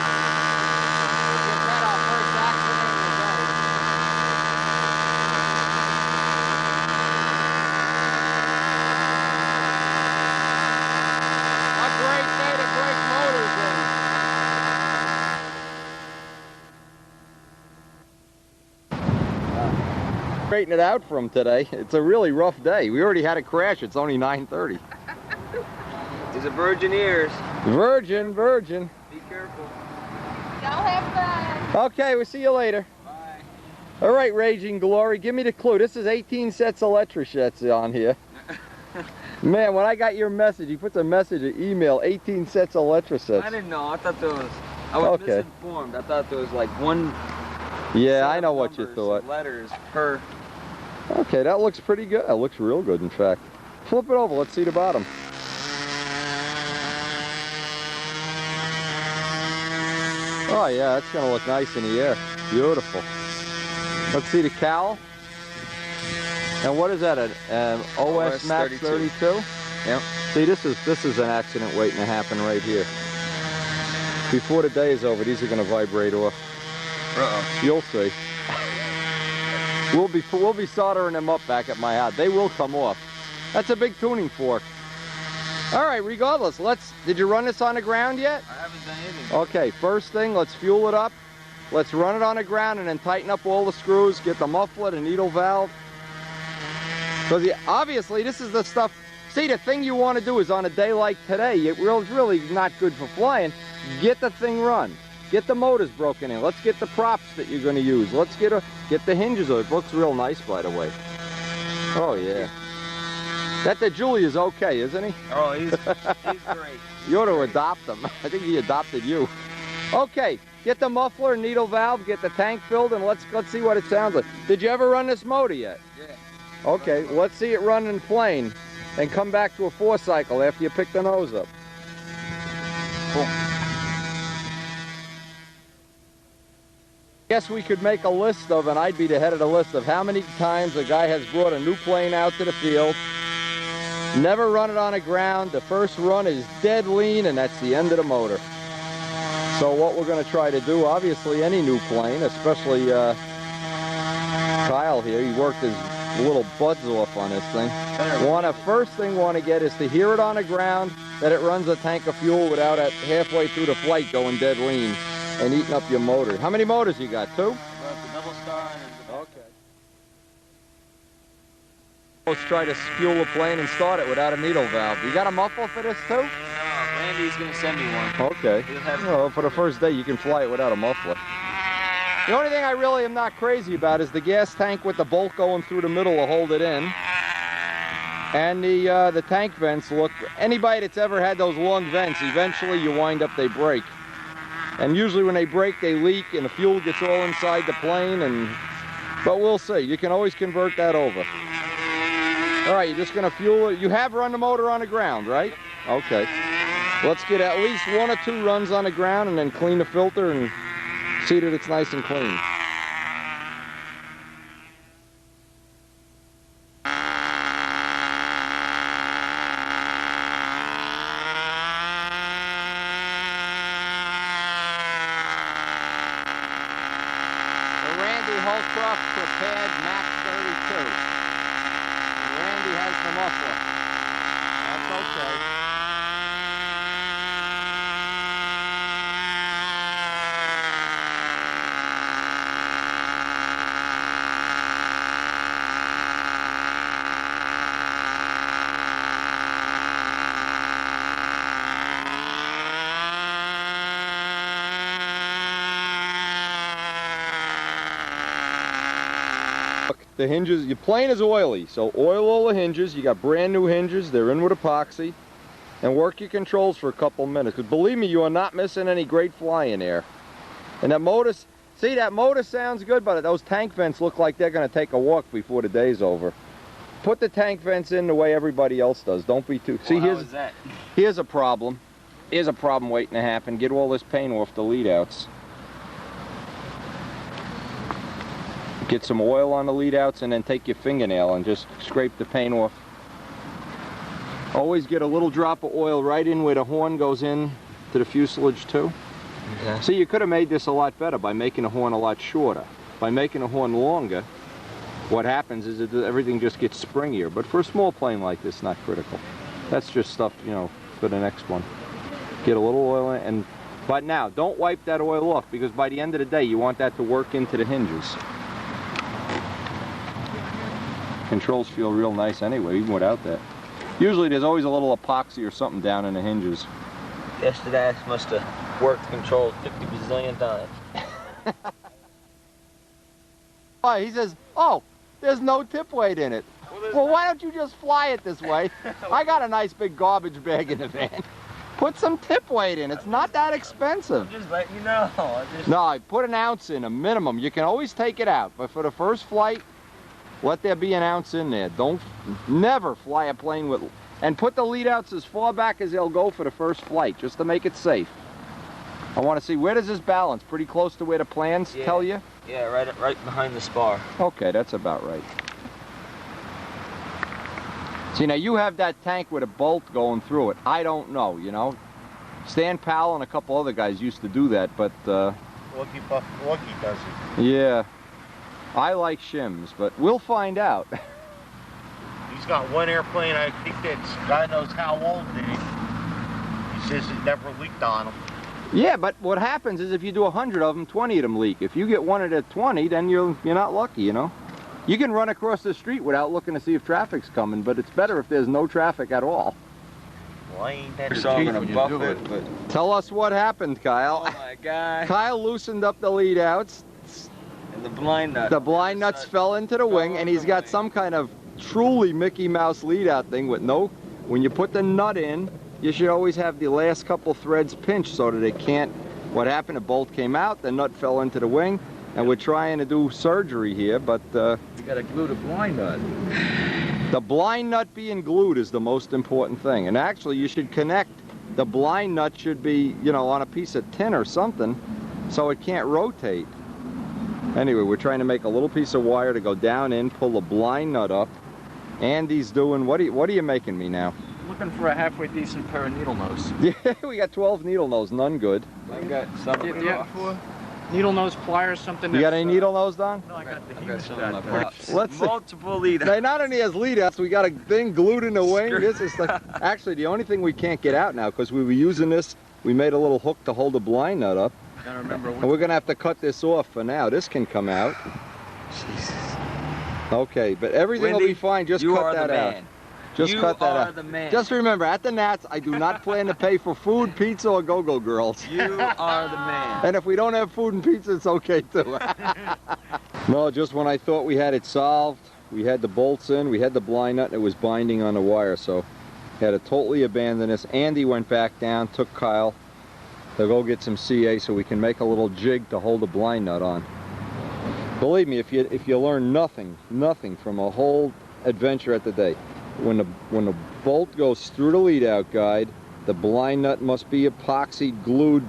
We just had our first accident of the day. A great day to break motors in. Straighten it out from today. It's a really rough day. We already had a crash. It's only 9:30. These are virgin ears. Virgin. Be careful. Y'all have fun. Okay, we'll see you later. Bye. All right, Raging Glory, give me the clue. This is 18 sets of electrosets on here. Man, when I got your message, you put the message in email, 18 sets of electrosets. I didn't know. I thought there was. I was misinformed. I thought there was like one. Yeah, I know what you thought. Letters per. Okay, that looks pretty good. That looks real good, in fact. Flip it over. Let's see the bottom. Oh, yeah, that's going to look nice in the air. Beautiful. Let's see the cowl. And what is that, an OS Max 32? Yep. See, this is an accident waiting to happen right here. Before the day is over, these are going to vibrate off. Uh-oh. You'll see. We'll be soldering them up back at my house. They will come off. That's a big tuning fork. All right, regardless, did you run this on the ground yet? I haven't done anything. Okay, first thing, let's fuel it up. Let's run it on the ground and then tighten up all the screws, get the muffler, the needle valve. Because obviously this is the stuff, see, the thing you want to do is on a day like today, it's really not good for flying. Get the thing run. Get the motors broken in. Let's get the props that you're going to use. Let's get the hinges of it. It looks real nice, by the way. Oh, yeah. That Julia's okay, isn't he? Oh, he's great. You ought to adopt him. I think he adopted you. Okay, get the muffler and needle valve, get the tank filled, and let's see what it sounds like. Did you ever run this motor yet? Yeah. Okay, let's see it run in plane, and come back to a 4-cycle after you pick the nose up. Cool. Guess we could make a list of, and I'd be the head of the list, of how many times a guy has brought a new plane out to the field, never run it on the ground, the first run is dead lean, and that's the end of the motor. So what we're going to try to do, obviously any new plane, especially Kyle here, he worked his little buds off on this thing. First thing we want to get is to hear it on the ground, that it runs a tank of fuel without it halfway through the flight going dead lean and eating up your motor. How many motors you got? 2? Well, the double star and the okay. Let's try to fuel the plane and start it without a needle valve. You got a muffler for this too? No, Randy's going to send me one. Okay. Well, for the first day you can fly it without a muffler. The only thing I really am not crazy about is the gas tank with the bolt going through the middle to hold it in. And the tank vents look, anybody that's ever had those long vents, eventually you wind up, they break. And usually when they break, they leak and the fuel gets all inside the plane, but we'll see. You can always convert that over. All right, you're just gonna fuel it. You have run the motor on the ground, right? Okay. Let's get at least 1 or 2 runs on the ground and then clean the filter and see that it's nice and clean. Holcroft prepared Max 32. Randy has the muffler. That's okay. The hinges, your plane is oily, so oil all the hinges. You got brand new hinges, they're in with epoxy, and work your controls for a couple minutes. Because believe me, you are not missing any great flying air. And that motor, see, that motor sounds good, but those tank vents look like they're going to take a walk before the day's over. Put the tank vents in the way everybody else does. Don't be too. See, here's a problem. Here's a problem waiting to happen. Get all this paint off the lead outs. Get some oil on the lead outs and then take your fingernail and just scrape the paint off. Always get a little drop of oil right in where the horn goes in to the fuselage too. Okay. See, you could have made this a lot better by making the horn a lot shorter. By making the horn longer, what happens is that everything just gets springier. But for a small plane like this, not critical. That's just stuff, you know, for the next one. Get a little oil in, but now, don't wipe that oil off, because by the end of the day, you want that to work into the hinges. Controls feel real nice anyway, even without that. Usually there's always a little epoxy or something down in the hinges. Yesterday I must have worked the controls 50 bazillion times. Oh, he says, oh, there's no tip weight in it. Well, why don't you just fly it this way? I got a nice big garbage bag in the van. Put some tip weight in. It's not that expensive. I'm just letting you know. No, I put an ounce in, a minimum. You can always take it out, but for the first flight, let there be an ounce in there. Don't never fly a plane with, and put the lead outs as far back as they'll go for the first flight, just to make it safe. I want to see, where does this balance? Pretty close to where the plans tell you? Yeah, right behind the spar. Okay, that's about right. See, now you have that tank with a bolt going through it. I don't know, you know. Stan Powell and a couple other guys used to do that, but... Lucky does it. Yeah. I like shims, but we'll find out. He's got one airplane, I think that's, God knows how old it is. He says it never leaked on him. Yeah, but what happens is if you do 100 of them, 20 of them leak. If you get one at a 20, then you're not lucky, you know. You can run across the street without looking to see if traffic's coming, but it's better if there's no traffic at all. Well, I ain't that We're all gonna buff it, but... Tell us what happened, Kyle. Oh my God. Kyle loosened up the lead outs. And the blind nut. The blind nuts fell into the wing, and he's got some kind of truly Mickey Mouse lead out thing with no... When you put the nut in, you should always have the last couple threads pinched so that it can't... What happened, the bolt came out, the nut fell into the wing, and we're trying to do surgery here, but... You gotta glue the blind nut. The blind nut being glued is the most important thing. And actually, you should connect. The blind nut should be, you know, on a piece of tin or something so it can't rotate. Anyway, we're trying to make a little piece of wire to go down in, pull the blind nut up. Andy's doing, what are you making me now? Looking for a halfway decent pair of needle nose. Yeah, we got 12 needle nose, none good. I got some. Needle nose pliers, something. You got any needle nose, Don? No, I got the got some huge in my box. Let's see. Multiple lead. They not only has lead outs, we got a thing glued in the wing. This is like, actually the only thing we can't get out now, because we were using this, we made a little hook to hold the blind nut up. Gotta remember And we're gonna have to cut this off for now. This can come out. Jesus. Okay, but everything will Wendy, be fine. Just you cut are that the out. man. Just you cut that are out. the man. Just remember, at the Nats, I do not plan to pay for food, pizza, or go-go girls. You are the man. And if we don't have food and pizza, it's okay too. No, just when I thought we had it solved, we had the bolts in, we had the blind nut, and it was binding on the wire, so had to totally abandon this. Andy went back down, took Kyle to go get some CA so we can make a little jig to hold the blind nut on. Believe me, if you learn nothing from a whole adventure at the day, when the bolt goes through the lead out guide, the blind nut must be epoxy glued,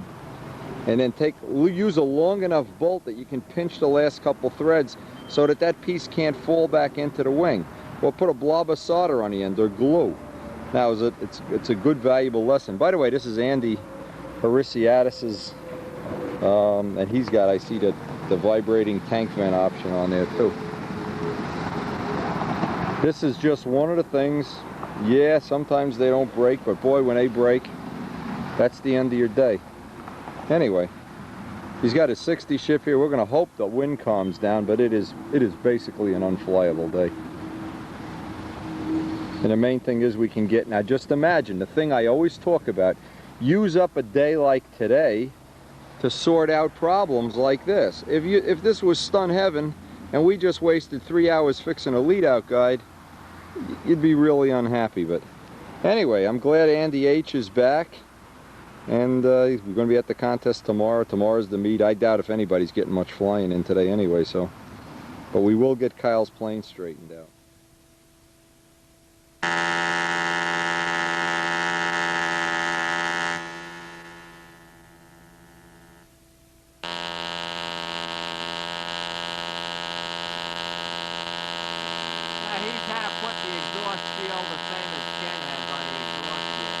and then use a long enough bolt that you can pinch the last couple threads so that that piece can't fall back into the wing. Or put a blob of solder on the end or glue. Now it's a good valuable lesson. By the way, this is Andy Harisiadis's, and he's got, I see the vibrating tank vent option on there too. This is just one of the things. Yeah, sometimes they don't break, but boy, when they break, that's the end of your day. Anyway, he's got a 60 ship here. We're going to hope the wind calms down, but it is basically an unflyable day. And the main thing is we can get, now just imagine, the thing I always talk about, use up a day like today to sort out problems like this. If this was stun heaven and we just wasted 3 hours fixing a lead out guide, you'd be really unhappy. But anyway, I'm glad Andy H is back, and we're going to be at the contest tomorrow. Tomorrow's the meet. I doubt if anybody's getting much flying in today anyway, so, but we will get Kyle's plane straightened out. He's had to put the exhaust seal the same as Ken has on the exhaust seal.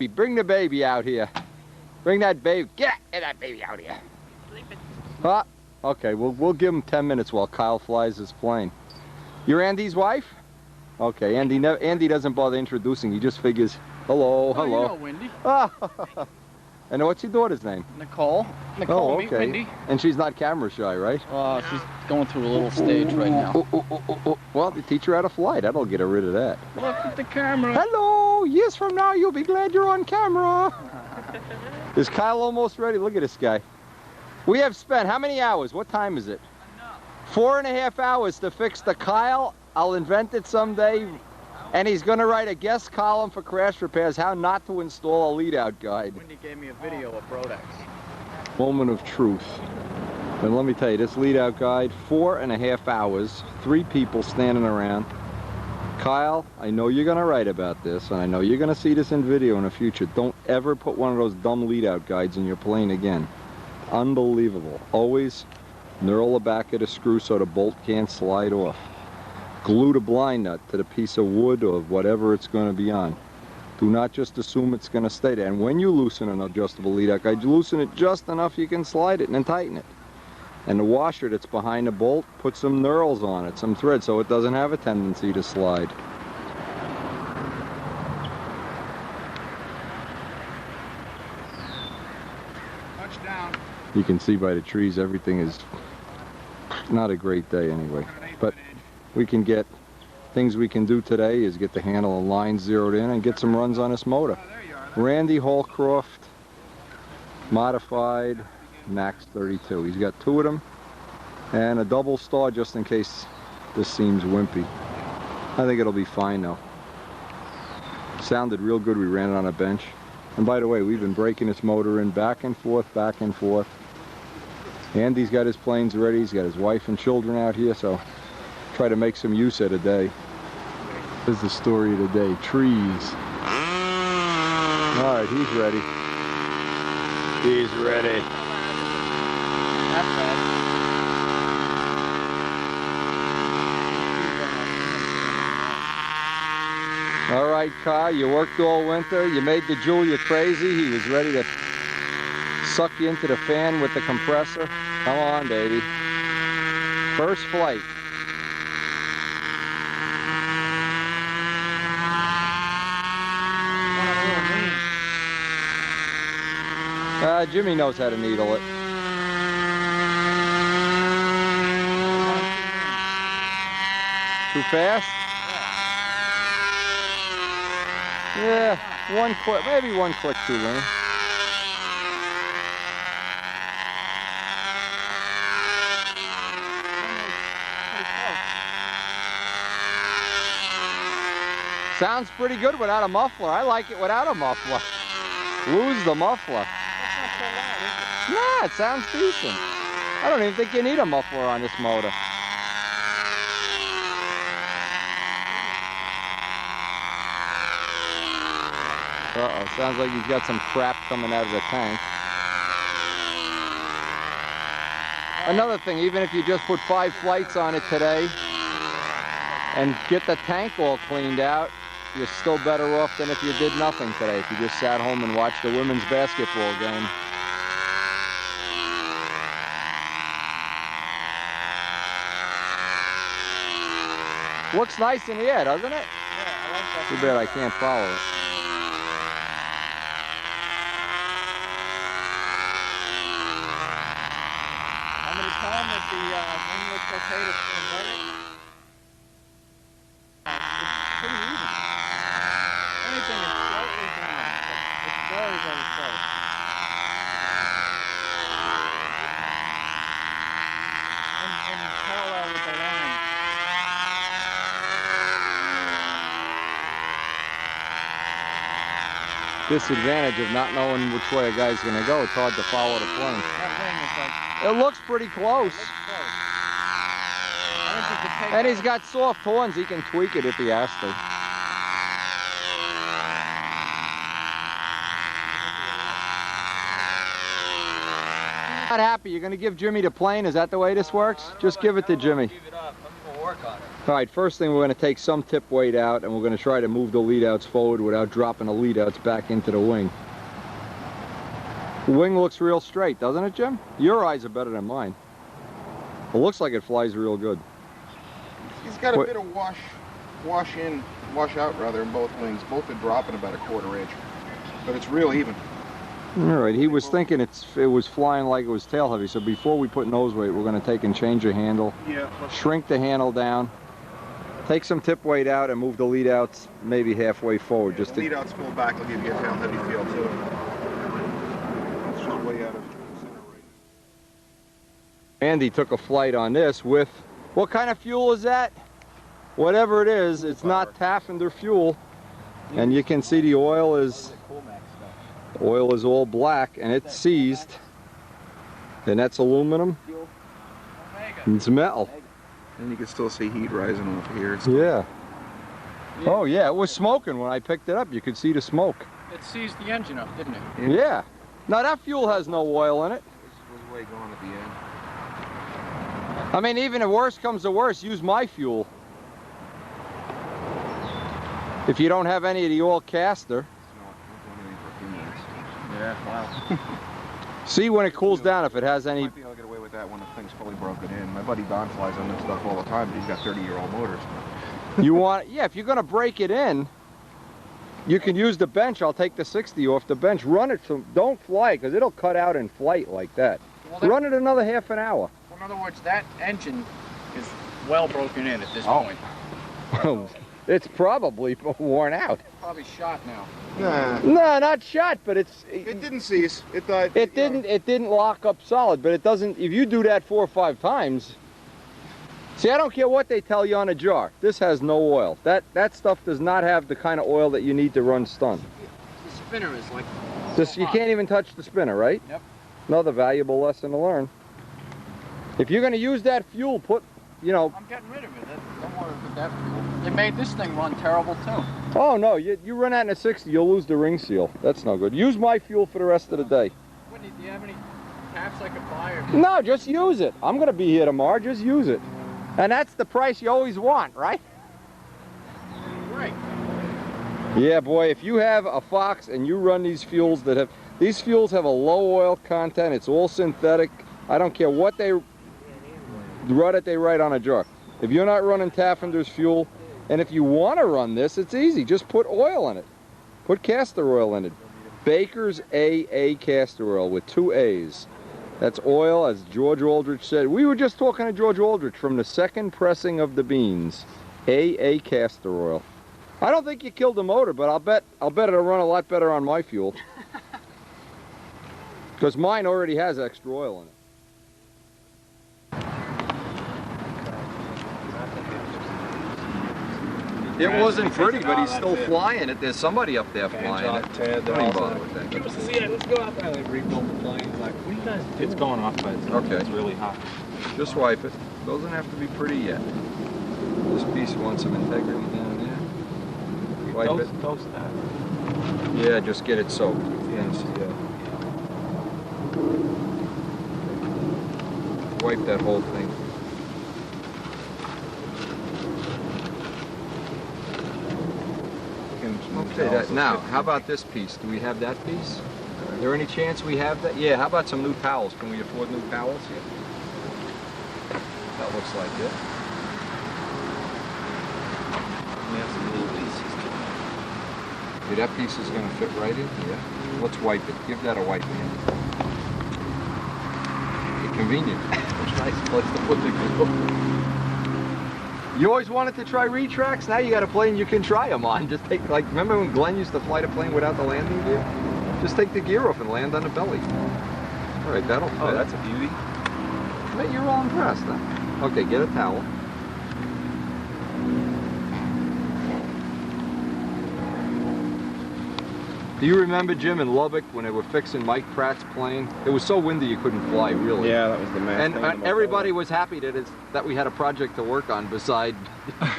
puppy. Bring the baby out here. Bring that baby. Get that baby out here. Huh? Okay, we'll give him 10 minutes while Kyle flies his plane. You're Andy's wife? Okay, Andy doesn't bother introducing. He just figures, hello, hello. Oh, you know Wendy. And what's your daughter's name? Nicole. Nicole, meet Wendy. And she's not camera shy, right? She's going through a little stage right now. Well, the teacher had a fly. That'll get her rid of that. Look at the camera. Hello. Years from now, you'll be glad you're on camera. Is Kyle almost ready? Look at this guy. We have spent how many hours? What time is it? 4.5 hours to fix the Kyle. I'll invent it someday. And he's going to write a guest column for Crash Repairs, how not to install a lead-out guide. Wendy gave me a video of Brodex. Moment of truth. And let me tell you, this lead-out guide, 4.5 hours, 3 people standing around. Kyle, I know you're going to write about this, and I know you're going to see this in video in the future. Don't ever put one of those dumb lead-out guides in your plane again. Unbelievable. Always knurl the back of the screw so the bolt can't slide off. Glue the blind nut to the piece of wood or whatever it's going to be on. Do not just assume it's going to stay there. And when you loosen an adjustable lead-out guide, you loosen it just enough you can slide it and then tighten it. And the washer that's behind the bolt, put some knurls on it, some thread, so it doesn't have a tendency to slide. Touchdown. You can see by the trees everything is not a great day anyway. But we can get things we can do today is get the handle and lines zeroed in and get some runs on this motor. Randy Holcroft modified Max 32. He's got 2 of them and a double star just in case this seems wimpy. I think it'll be fine though. Sounded real good. We ran it on a bench. And by the way, we've been breaking this motor in back and forth, back and forth. Andy's got his planes ready. He's got his wife and children out here, so try to make some use of the day. This is the story of the day. Trees. All right, he's ready. He's ready. All right, Kyle, you worked all winter. You made the Julia crazy. He was ready to suck you into the fan with the compressor. Come on, baby. First flight. Jimmy knows how to needle it. Too fast? Yeah, one click, maybe one click too lean. Sounds pretty good without a muffler. I like it without a muffler. Lose the muffler. Nah, it sounds decent. I don't even think you need a muffler on this motor. Uh-oh, sounds like he's got some crap coming out of the tank. Another thing, even if you just put 5 flights on it today and get the tank all cleaned out, you're still better off than if you did nothing today, if you just sat home and watched the women's basketball game. Looks nice in the air, doesn't it? Yeah, I like that. Too bad I can't follow it. I'm going to tell him that the wing looks okay to convert it. It's pretty easy. Anything is slightly down, but it's very, very close. And parallel with the line. Disadvantage of not knowing which way a guy's going to go. It's hard to follow the plane. That wing is like, It looks pretty close. it looks close. I think you could take And that- he's got soft horns. He can tweak it if he has to. Not happy. You're going to give Jimmy the plane? Is that the way this works? Just give it to Jimmy. Give it up. I'm gonna work work on it. All right, first thing, we're going to take some tip weight out, and we're going to try to move the lead outs forward without dropping the lead outs back into the wing. The wing looks real straight, doesn't it, Jim? Your eyes are better than mine. It looks like it flies real good. He's got a bit of wash out rather in both wings. Both are dropping about a 1/4 inch, but it's real even. All right, he was thinking it was flying like it was tail heavy, so before we put nose weight, we're going to take and change the handle, shrink the handle down, take some tip weight out, and move the lead outs maybe halfway forward. Just the lead outs pull back will give you a tail heavy feel too. It's just way out of center right. Andy took a flight on this with, what kind of fuel is that? Whatever it is, it's not Taffender fuel, and you can see the oil is all black, and it's seized, and that's aluminum, and it's metal. And you can still see heat rising off here. Yeah. Oh yeah, it was smoking when I picked it up. You could see the smoke. It seized the engine up, didn't it? Yeah. Now that fuel has no oil in it. It was way gone at the end. I mean, even if worst comes to worst, use my fuel. If you don't have any of the oil caster. Yeah, wow. See when it cools down if it has any. Might be able to get away with that when the thing's fully broken in. My buddy Don flies on this stuff all the time, but he's got 30-year-old motors. You want, yeah, if you're going to break it in, you can use the bench. I'll take the 60 off the bench. Run it, so don't fly it, because it'll cut out in flight like that. Well, run it another half an hour. Well, in other words, that engine is well broken in at this point. It's probably worn out. Probably shot now. Nah. No, not shot, but it didn't seize. It didn't lock up solid, but it doesn't. If you do that 4 or 5 times, see, I don't care what they tell you on a jar. This has no oil. That stuff does not have the kind of oil that you need to run stun. The spinner is like. Just you can't even touch the spinner, right? Yep. Another valuable lesson to learn. If you're going to use that fuel, put, you know. I'm getting rid of it. Don't worry about that fuel. They made this thing run terrible too. Oh no, you run that in a 60, you'll lose the ring seal. That's no good. Use my fuel for the rest of the day. Whitney, do you have any caps I could buy? Or... No, just use it. I'm going to be here tomorrow. Just use it. And that's the price you always want, right? Right. Yeah, boy, if you have a Fox and you run these fuels have a low oil content. It's all synthetic. I don't care what they write on a jar. If you're not running Taffender's fuel, and if you want to run this, it's easy. Just put oil in it. Put castor oil in it. Baker's AA castor oil with 2 A's. That's oil, as George Aldrich said. We were just talking to George Aldrich from the second pressing of the beans. AA castor oil. I don't think you killed the motor, but I'll bet it'll run a lot better on my fuel. Because mine already has extra oil in it. It wasn't pretty, but he's still flying it. There's somebody up there flying it. Don't even bother with that. Yeah, let's go out there and rebuild the plane. Like, what do you guys do? It's going off, but it's really hot. Just wipe it. Doesn't have to be pretty yet. This piece wants some integrity down there. Wipe it. Toast that. Yeah, just get it soaked. Yes, yeah. Wipe that whole thing. Okay, now, how about this piece? Do we have that piece? Is there any chance we have that? Yeah, how about some new towels? Can we afford new towels here? That looks like it. We have some little pieces. Yeah, that piece is going to fit right in here. Let's wipe it. Give that a wipe in. Convenient. That's nice. Let's put the glue. You always wanted to try retracts? Now you got a plane you can try them on. Just take, like, remember when Glenn used to fly the plane without the landing gear? Just take the gear off and land on the belly. All right, that'll fit. Oh, that's a beauty. Mate, you're all impressed, huh? Okay, get a towel. Do you remember, Jim, in Lubbock when they were fixing Mike Pratt's plane? It was so windy you couldn't fly, really. Yeah, that was the main thing. And everybody was happy that we had a project to work on beside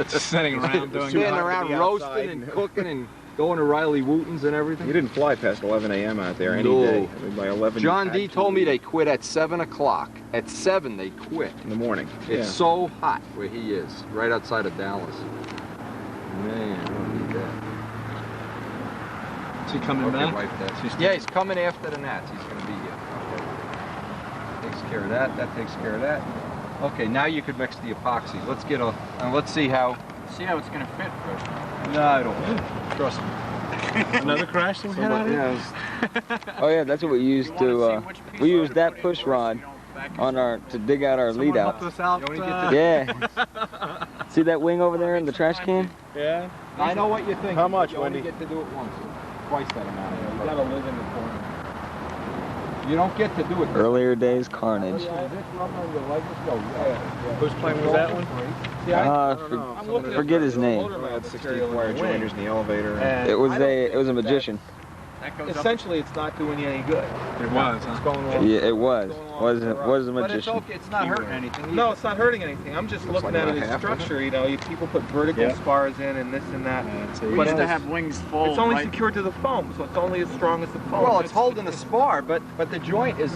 Just sitting around doing standing around roasting and cooking and Going to Riley Wooten's and everything? You didn't fly past 11 a.m. out there any No. day. I mean, by 11. John you D. had told to me they leave quit at 7 o'clock. At 7 they quit. in the morning. It's so hot where he is, right outside of Dallas. Man, I don't need that. Is he coming back? Wipe that. Yeah, he's coming after the Nats. He's going to be here. Okay. Takes care of that. That takes care of that. Okay, now you could mix the epoxy. Let's get a, and let's see how. See how it's going to fit first. No, I don't. Trust me. Another crash that we had out here? Oh yeah, that's what we used to. We used that push rod on our to dig out our lead out. Yeah. See that wing over there in the trash can? Yeah. I know what you think. How much, You only Wendy? get to do it once. Twice that amount. You gotta live in the corner. You don't get to do it. Earlier days carnage. Whose plane was that one? Forget his name. We had 60 wire joiners in the elevator. It was a magician. Essentially, it's not doing you any good. It was, huh? It's going along. Yeah, it was. Was a But it's magician. okay. It's not hurting anything. No, it's not hurting anything. I'm just looking at it as structure. You know, people put vertical spars in and this and that. We used to have wings full. It's only right? secured to the foam, so it's only as strong as the foam. Well, it's holding a spar, but the joint is.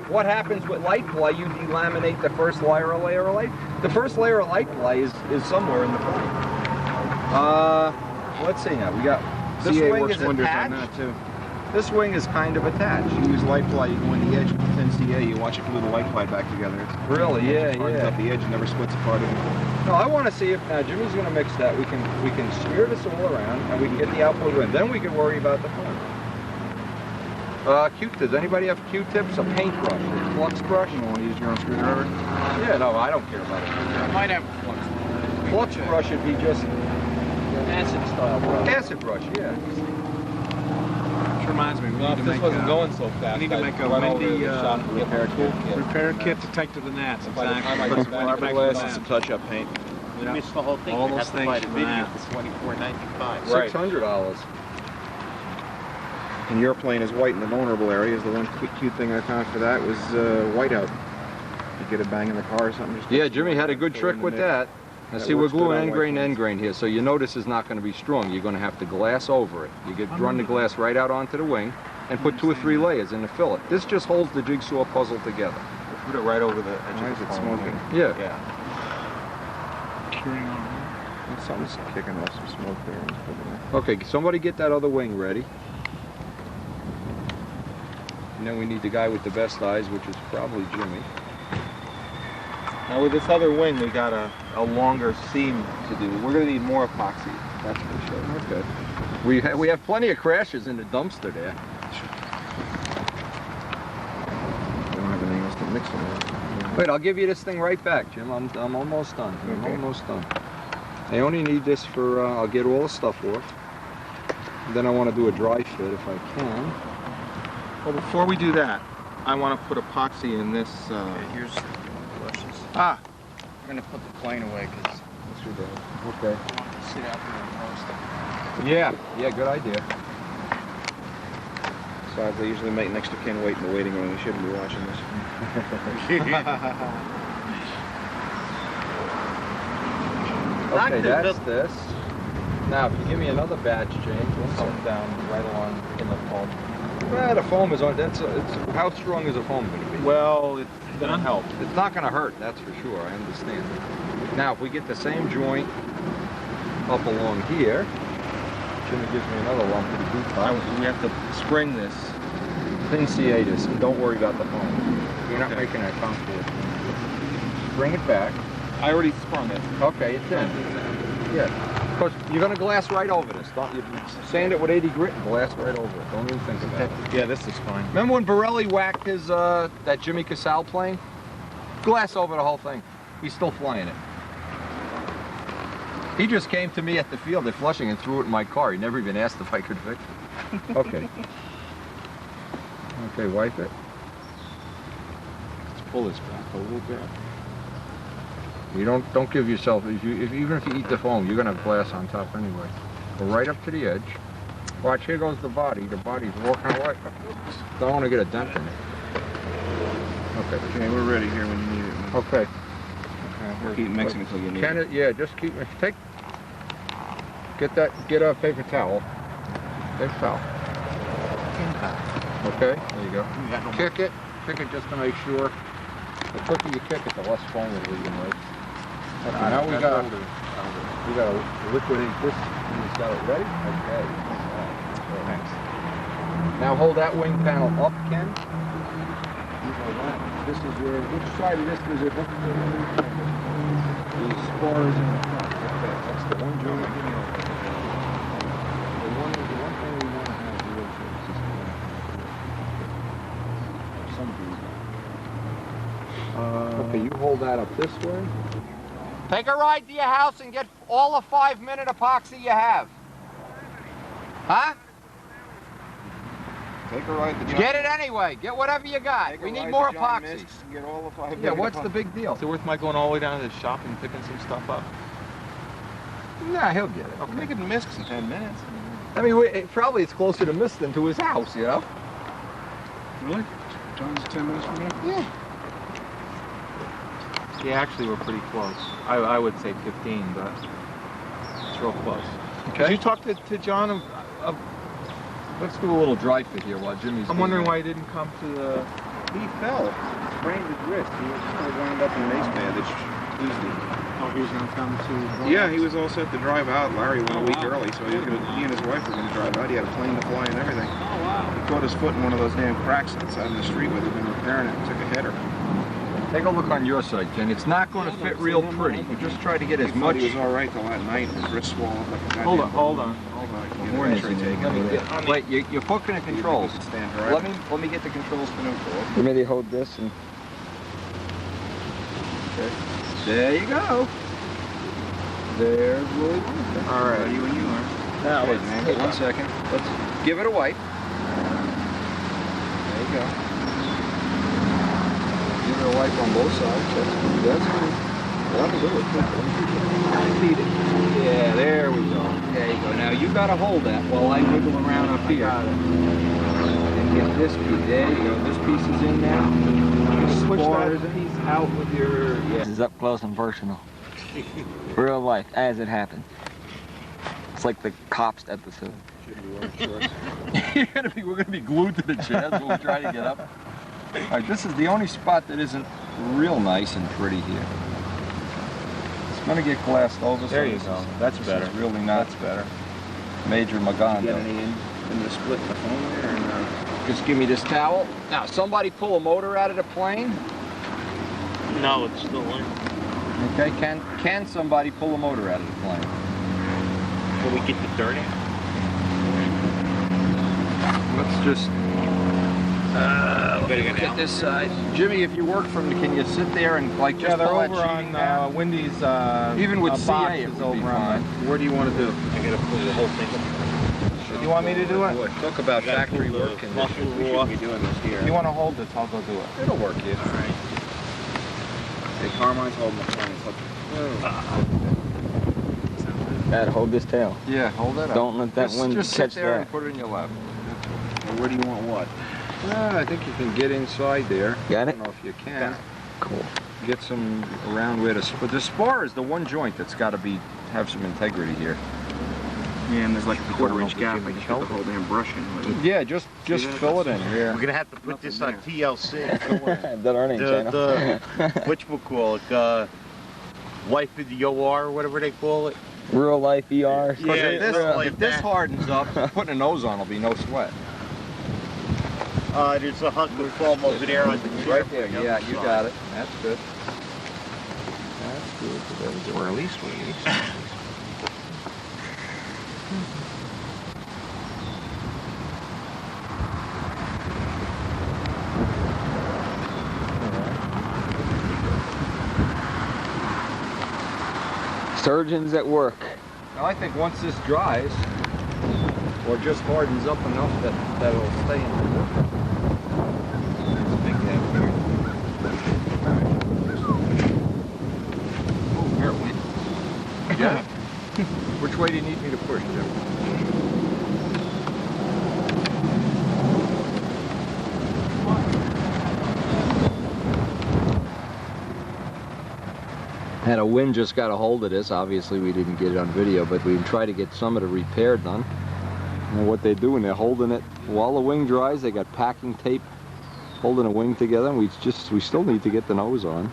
What happens with light play? You delaminate the first layer of light. The first layer of light play is somewhere in the foam. Let's see now. We got this CA wing works is wonders on attached. that too. This wing is kind of attached. You use light ply, you go in the edge with thin CA, you watch it glue the light ply back together. It's Really? Yeah, hardens yeah. up the edge and never splits apart anymore. No, I want to see if now Jimmy's going to mix that. We can smear this all around and we can get the output in. Then we can worry about the foam. Does anybody have Q-tips? A paintbrush, a flux brush? You want to use your own screwdriver? Yeah, no, I don't care about it. I might have flux. Flux brush would be just Acid style brush. acid brush, yeah. Which reminds me, we Well, need if to this make wasn't a going so fast, we need to I'd make a run over to windy the shop and get my toolkit. repair kit to take to the Nats. By the time I Exactly. get back, Back to the Glass and Nats. some touch-up paint. You miss the whole thing. All You those have to buy things the from video that. for $24.95. Right. $600. And your plane is white in the vulnerable areas. The one cute thing I found for that was whiteout. You get a bang in the car or something. Just Yeah, Jimmy had a good trick with that. Now That see, we're works good gluing on end white grain to planes. end grain here, so you know this is not going to be strong. You're going to have to glass over it. You run the glass right out onto the wing and put 2 or 3 layers in the fillet. This just holds the jigsaw puzzle together. put it right over the edge Why of is the it foam. smoking? Yeah. Yeah. Curing on. Something's kicking off some smoke there. Okay, somebody get that other wing ready. And then we need the guy with the best eyes, which is probably Jimmy. Now with this other wing, we got a longer seam to do. We're going to need more epoxy. That's for sure. Okay. We have plenty of crashes in the dumpster there. I don't have anything else to mix it with. Wait, I'll give you this thing right back, Jim. I'm almost done. I'm Okay. almost done. I only need this for, I'll get all the stuff off. Then I want to do a dry fit if I can. Well, before we do that, I want to put epoxy in this. Here's the brushes. Ah, I'm going to put the plane away because Okay. I want to sit out there and roast it. Yeah, good idea. Besides, they usually make next to Ken wait in the waiting room. They shouldn't be watching this. Okay, that's this. Now, if you give me another batch, James, come down right along in the foam. well, the foam is on. How strong is the foam going to be? Well, it's going to help. It's not going to hurt, that's for sure. I understand. Now, if we get the same joint up along here, Jimmy gives me another lump of the boot top. We have to spring this. Thin CA this, and don't worry about the foam. You're not making that comfortable. Bring it back. I already sprung it. Okay, it's in. Yeah. Because you're going to glass right over this. Don't you sand it with 80 grit and glass right over it. Don't even think about it. Yeah, this is fine. Remember when Borelli whacked his that Jimmy Casal plane? Glass over the whole thing. He's still flying it. He just came to me at the field at Flushing and threw it in my car. He never even asked if I could fix it. Okay. Okay, wipe it. Let's pull this back a little bit. You don't give yourself, even if you eat the foam, you're gonna have glass on top anyway. Go right up to the edge. Watch, here goes the body. The body's walking away. Don't want to get a dent in it. Okay. Okay, we're ready here when you need it. Okay. We'll keep mixing until you need it. Yeah, just keep, get a paper towel. They fell. Okay, there you go. Kick it just to make sure. The quicker you kick it, the less foam will leave in, right? Okay, now we got to liquidate this. He's got it ready. Okay. Thanks. Now hold that wing panel up, Ken. This is where, which side of this does it hook to? The spar is in the front. Okay, that's the one joint. The one thing we want to have real shapes is some of these. Okay, you hold that up this way. Take a ride to your house and get all the 5-minute epoxy you have. Huh? Take a ride to John. Get it anyway. Get whatever you got. We need more epoxy. Get all the 5 Yeah, what's the big deal? Is it worth my going all the way down to the shop and picking some stuff up? Nah, he'll get it. Okay. Make it mist in 10 minutes. I mean, probably it's closer to Mist than to his house, you know? Really? John's 10 minutes from here? Yeah. Yeah, actually we're pretty close. I would say 15, but it's real close. Okay. Did you talk to John of Let's do a little dry fit here while Jimmy's I'm wondering why he didn't come to the... He fell. Sprained his wrist. He was going to wind up in Mace Bandage Tuesday. Oh, he was going to come to... Yeah, he was all set to drive out. Larry went a week early, so he and his wife were going to drive out. He had a plane to fly and everything. Oh, wow. He caught his foot in one of those damn cracks outside in the street where they've been repairing it and took a header. Take a look on your side, Ken. It's not going to fit real pretty. We just try to get as much. He was all right till that night. His wrist swelled up like a goddamn... Hold on. Wait, your foot can controls. Stand right. Let me get the controls to neutral. You maybe hold this and... Okay. There you go. There's Willie Wonka. All right. You and you are. Now, wait, man. 1 second. Let's give it a wipe. There you go. Give it a wipe on both sides. That's good. That'll do it. Feed it. Yeah, there we go. There you go. Now you got to hold that while I wiggle around up here. And get this piece. There you go. This piece is in now. Just push that piece out with your... This is up close and personal. Real life, as it happened. It's like the Cops episode. We're gonna be glued to the chairs when we try to get up. All right, this is the only spot that isn't real nice and pretty here. It's gonna get glassed over. There you go. That's better. Is really not. That's better. Major Maganda. Get any in the split in the foam there? And, Just give me this towel. Now, somebody pull a motor out of the plane. No, it's still in. Okay, can somebody pull a motor out of the plane? Can we get the dirt in? Let's just get this side. Jimmy, if you work from, can you sit there and like just they're pull that over sheeting down? on Wendy's Even with CA, box it is would be over on fine. Where do you want to do? I gotta pull the whole thing. You want me to do it? Talk about factory work conditions. We should be doing this here. If you want to hold this, I'll go do it. It'll work, yeah. All right. Hey, Carmine's holding the plane. Dad, hold this tail. Yeah, hold that up. Don't let that wind just catch sit there that. and put it in your lap. Where do you want what? I think you can get inside there. Got I it? don't know if you can. Cool. Get some around where the spar is the one joint that's got to have some integrity here. Yeah, and there's like a quarter-inch gap. I just put the whole damn brush in with it. Yeah, just fill it in. Yeah. We're gonna have to put this on TLC. That earning channel. Whatchamacallit, Life of the OR, or whatever they call it. Real life ER. Yeah, If this hardens up, putting a nose on will be no sweat. There's a hunk of almost there on the chair. Right there, yeah, you got it. That's good. That's good. Or at least we Surgeons at work. Now I think once this dries, or just hardens up enough that it'll stay in the work. There's a big gap here. Oh, here it went. Yeah. Which way do you need me to push, Jim? Had a wind just got a hold of this. Obviously we didn't get it on video, but we tried to get some of the repair done. And what they're doing, they're holding it while the wing dries. They got packing tape holding the wing together, and we still need to get the nose on.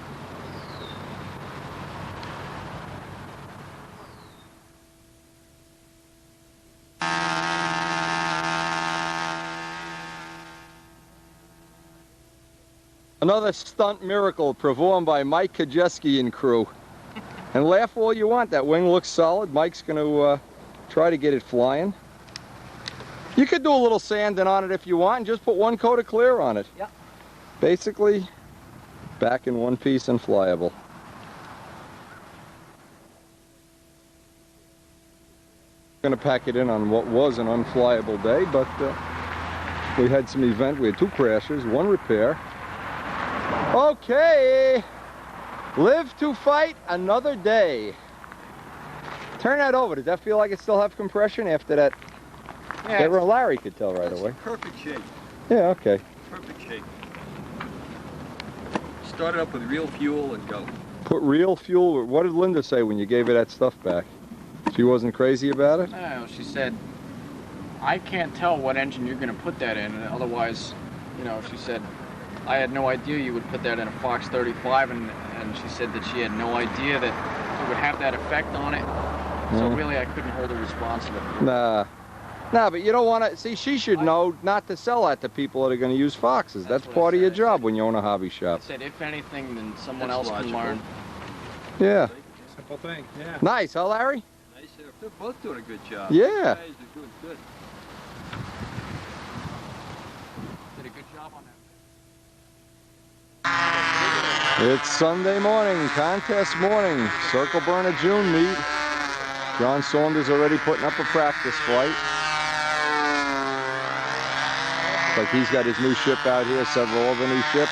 Another stunt miracle performed by Mike Kajeski and crew. And laugh all you want, that wing looks solid. Mike's going to try to get it flying. You could do a little sanding on it if you want and just put one coat of clear on it. Yep. Basically, back in one piece and flyable. Going to pack it in on what was an unflyable day, but we had some event. We had 2 crashes, 1 repair. Okay, live to fight another day. Turn that over. Does that feel like it still have compression after that? Yeah, Larry could tell right away. Perfect shape. Yeah, okay. Perfect shape. Start it up with real fuel and go. Put real fuel. What did Linda say when you gave her that stuff back? She wasn't crazy about it? No, she said, I can't tell what engine you're going to put that in, and otherwise, you know, she said, I had no idea you would put that in a Fox 35, and she said that she had no idea that it would have that effect on it. So really, I couldn't hold her responsible. Nah, but you don't want to, see, she should know not to sell that to people that are going to use Foxes. That's part of your job when you own a hobby shop. I said, if anything, then someone else can learn. Yeah. Simple thing, yeah. Nice, huh, Larry? Nice. They're both doing a good job. Yeah. Guys are doing good. Did a good job on that. It's Sunday morning, contest morning, Circle Burner June meet. John Saunders already putting up a practice flight. Looks like he's got his new ship out here, several other new ships,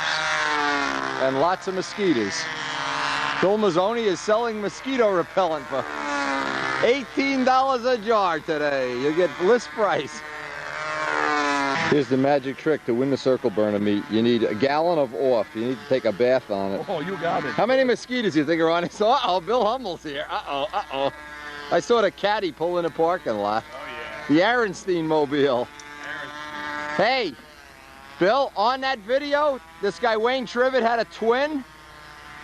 and lots of mosquitoes. Phil Mazzoni is selling mosquito repellent for $18 a jar today. You get list price. Here's the magic trick to win the Circle Burner meet. You need a gallon of off. You need to take a bath on it. Oh, you got it. How many mosquitoes do you think are on it? So, uh-oh, Bill Hummel's here. Uh-oh. I saw the caddy pull in the parking lot. Oh, yeah. The Arenstein mobile. Hey, Bill, on that video, this guy Wayne Trivet had a twin.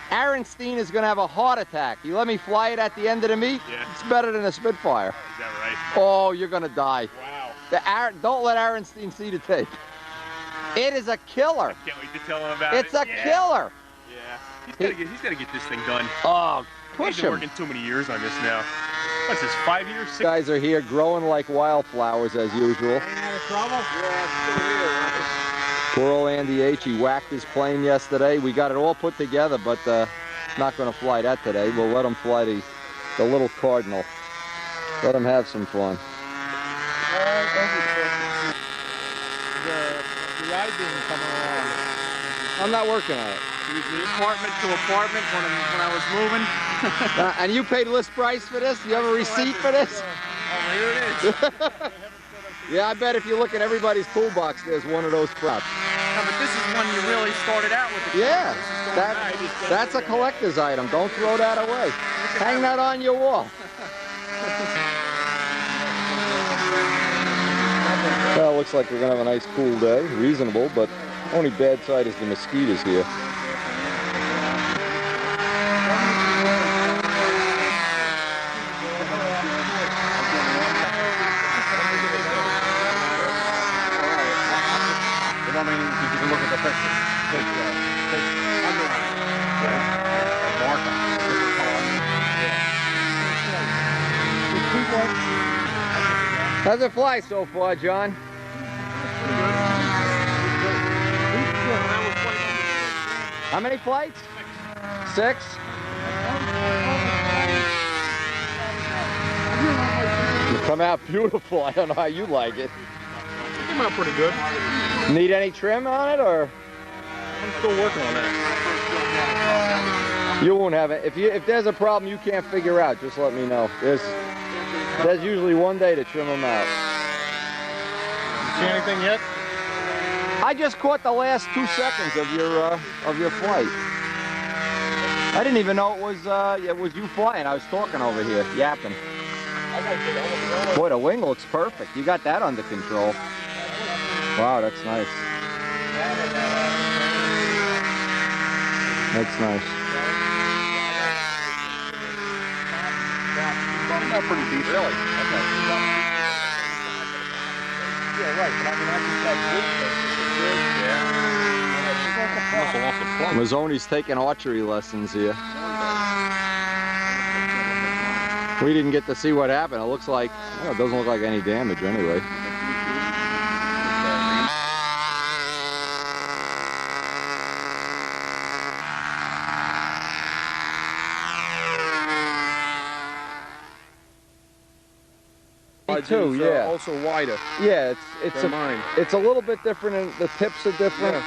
Arenstein is going to have a heart attack. You let me fly it at the end of the meet? Yeah. It's better than a Spitfire. Is that right? Oh, you're going to die. Wow. Don't let Arenstein see the tape. It is a killer. I can't wait to tell him about it. It's a killer. Yeah. He's got to get this thing done. Oh, push He's him. been working too many years on this now. What's this, 5 years? 6 Guys are here growing like wildflowers as usual. Poor old Andy H. He whacked his plane yesterday. We got it all put together, but not going to fly that today. We'll let him fly the little Cardinal. Let him have some fun. The I-beam coming along. I'm not working on it. Apartment to apartment when I was moving. And you paid list price for this? You have a receipt for this? Oh, here it is. Yeah, I bet if you look at everybody's toolbox, there's one of those props. No, but this is when you really started out with the Yeah, that's a collector's item. Don't throw that away. Hang that on your wall. Well, it looks like we're going to have a nice cool day. Reasonable, but only bad side is the mosquitoes here. I mean, you can look at the picture. Take underline. And mark them. Different color. How's it fly so far, John? How many flights? 6? You come out beautiful. I don't know how you like it. Came out pretty good. Need any trim on it, or? I'm still working on that. You won't have it. If there's a problem you can't figure out, just let me know. There's usually one day to trim them out. See anything yet? I just caught the last 2 seconds of your flight. I didn't even know it was you flying. I was talking over here, yapping. Boy, the wing looks perfect. You got that under control. Wow, that's nice. That's nice. Not pretty deep. Really? Okay. Yeah, right. But I mean, I just got good. Mazzoni's taking archery lessons here. We didn't get to see what happened. It looks like, well, it doesn't look like any damage anyway. Too, yeah. Also wider. Yeah, it's a little bit different, and the tips are different. Yeah.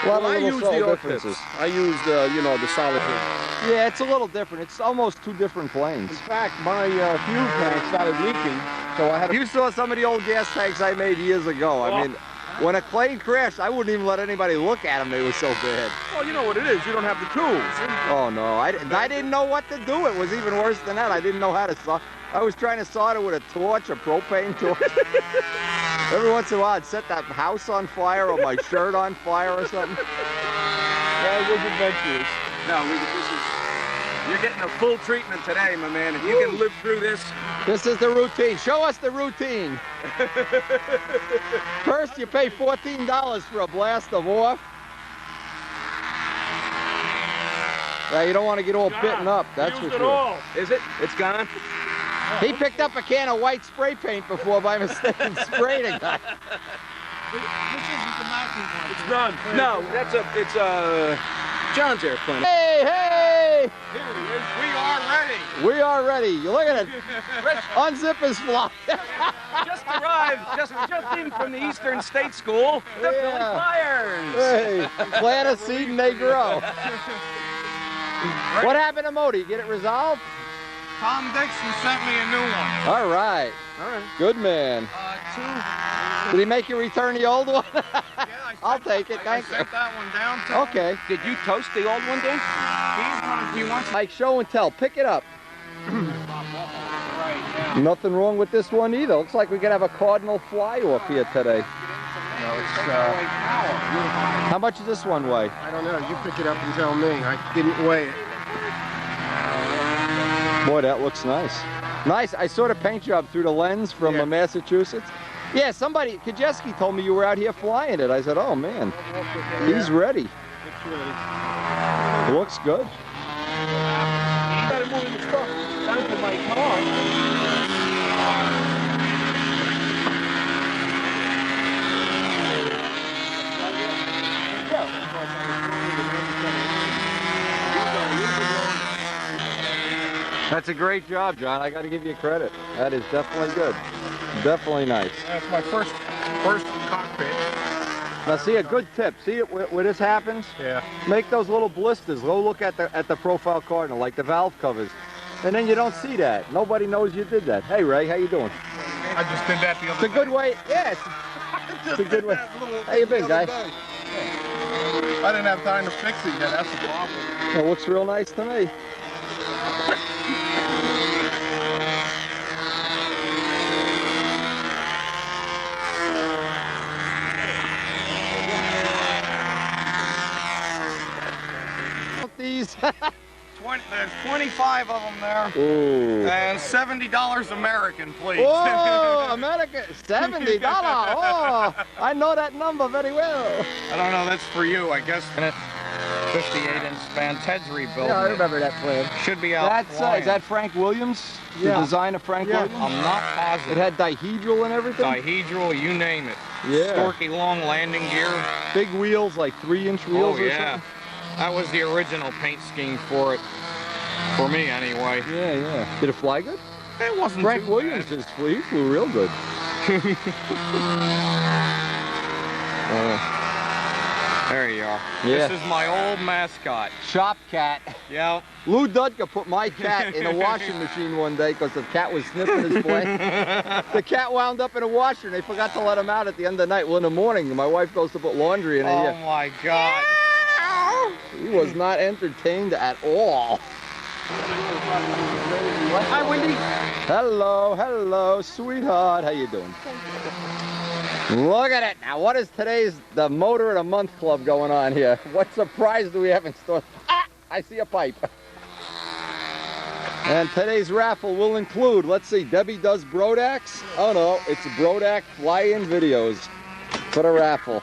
A lot of I little use subtle the differences. tips. I use the, you know, the solid tip. Yeah, it's a little different. It's almost two different planes. In fact, my fuel tank started leaking, so I had to... You saw some of the old gas tanks I made years ago. I mean, when a plane crashed, I wouldn't even let anybody look at them. They were so bad. Well, you know what it is. You don't have the tools. Oh, no. I didn't know what to do. It was even worse than that. I didn't know how to solder. I was trying to solder with a torch, a propane torch. Every once in a while, I'd set that house on fire or my shirt on fire or something. Yeah, it was adventurous. No, you're getting a full treatment today, my man. If you can live through this. This is the routine. Show us the routine. First, you pay $14 for a blast of off. Yeah, you don't want to get all bitten up, that's for sure. Is it? It's gone? He picked up a can of white spray paint before by mistake and sprayed a guy. It's done. No, it's John's airplane. Hey, hey! Here he is. We are ready. We are ready. You look at it. Unzip his fly. Just arrived, just in from the Eastern State School. The Philly Flyers. Hey, plant a seed and they grow. What happened to Modi? Get it resolved? Tom Dixon sent me a new one. All right. Good man. Did he make you return the old one? Yeah, I'll take it. Thank you. I sent that one down to him. Okay. Did you toast the old one, Dan? He wants Like show and tell. Pick it up. Nothing wrong with this one either. Looks like we could have a Cardinal fly off here today. No, it's, How much does this one weigh? I don't know. You pick it up and tell me. I didn't weigh it. Boy, that looks nice. Nice. I saw the paint job through the lens from Massachusetts. Yeah, somebody, Kajeski told me you were out here flying it. I said, oh man, he's ready. It looks good. You gotta move the stuff down to my car. That's a great job, John. I got to give you credit. That is definitely good. Definitely nice. That's my first cockpit. Now see a good tip. See it where this happens? Yeah. Make those little blisters. Go look at the profile Cardinal, like the valve covers. And then you don't see that. Nobody knows you did that. Hey Ray, how you doing? I just did that the other day. It's a good way. Yeah, it's a good way. How you been, guy? I didn't have time to fix it yet. That's the problem. It looks real nice to me. These. There's 25 of them there. Ooh. And $70 American, please. Oh, American, $70. Oh, I know that number very well. I don't know, that's for you, I guess. 58-inch span. Ted's rebuilding. Yeah, I remember that plan. Should be out. That's is that Frank Williams? The design of Frank Williams? I'm not positive. It had dihedral and everything? Dihedral, you name it. Yeah. Storky long landing gear. Big wheels, like 3-inch wheels or something? That was the original paint scheme for it. For me, anyway. Yeah, yeah. Did it fly good? It wasn't Frank too Williams bad. just flew. He flew real good. There you are. Yeah. This is my old mascot. Shop cat. Yeah. Lou Dudka put my cat in a washing machine one day because the cat was sniffing his plane. The cat wound up in a washer and they forgot to let him out at the end of the night. Well, in the morning, my wife goes to put laundry in it. Oh my God. He was not entertained at all. Hi, Wendy. Hello, hello, sweetheart. How you doing? Look at it. Now, what is the Motor of the Month Club going on here? What surprise do we have in store? Ah, I see a pipe. And today's raffle will include, let's see, Debbie does Brodax. Oh no, it's Brodak fly-in videos for the raffle.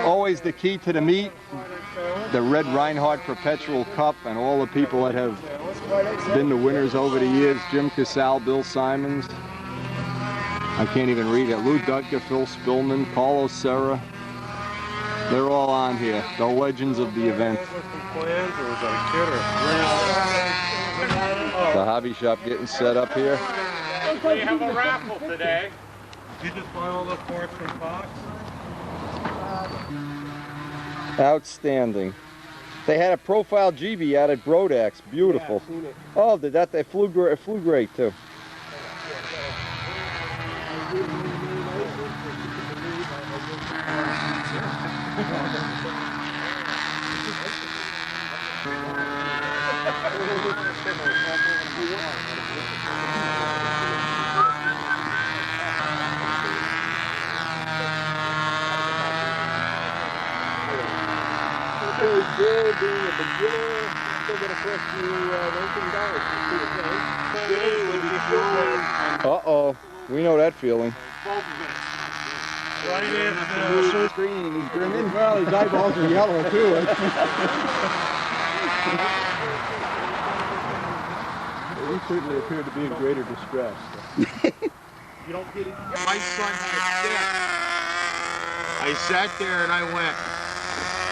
Always the key to the meet, the Red Reinhardt Perpetual Cup, and all the people that have been the winners over the years. Jim Casal, Bill Simons, I can't even read it, Lou Dutka, Phil Spillman, Carlos Serra. They're all on here, the legends of the event. The hobby shop getting set up here. We have a raffle today. Did you just buy all the parts from Fox? Outstanding. They had a profile GB out at Brodax. Beautiful. Yeah, I've seen it. Oh, did that? They flew great too. Being a beginner, still going to cost you $19. Uh-oh, we know that feeling. Right in the screen, he's grinning. Well, his eyeballs are yellow too. We certainly appear to be in greater distress. You don't get it. My son had a stick. I sat there and I went.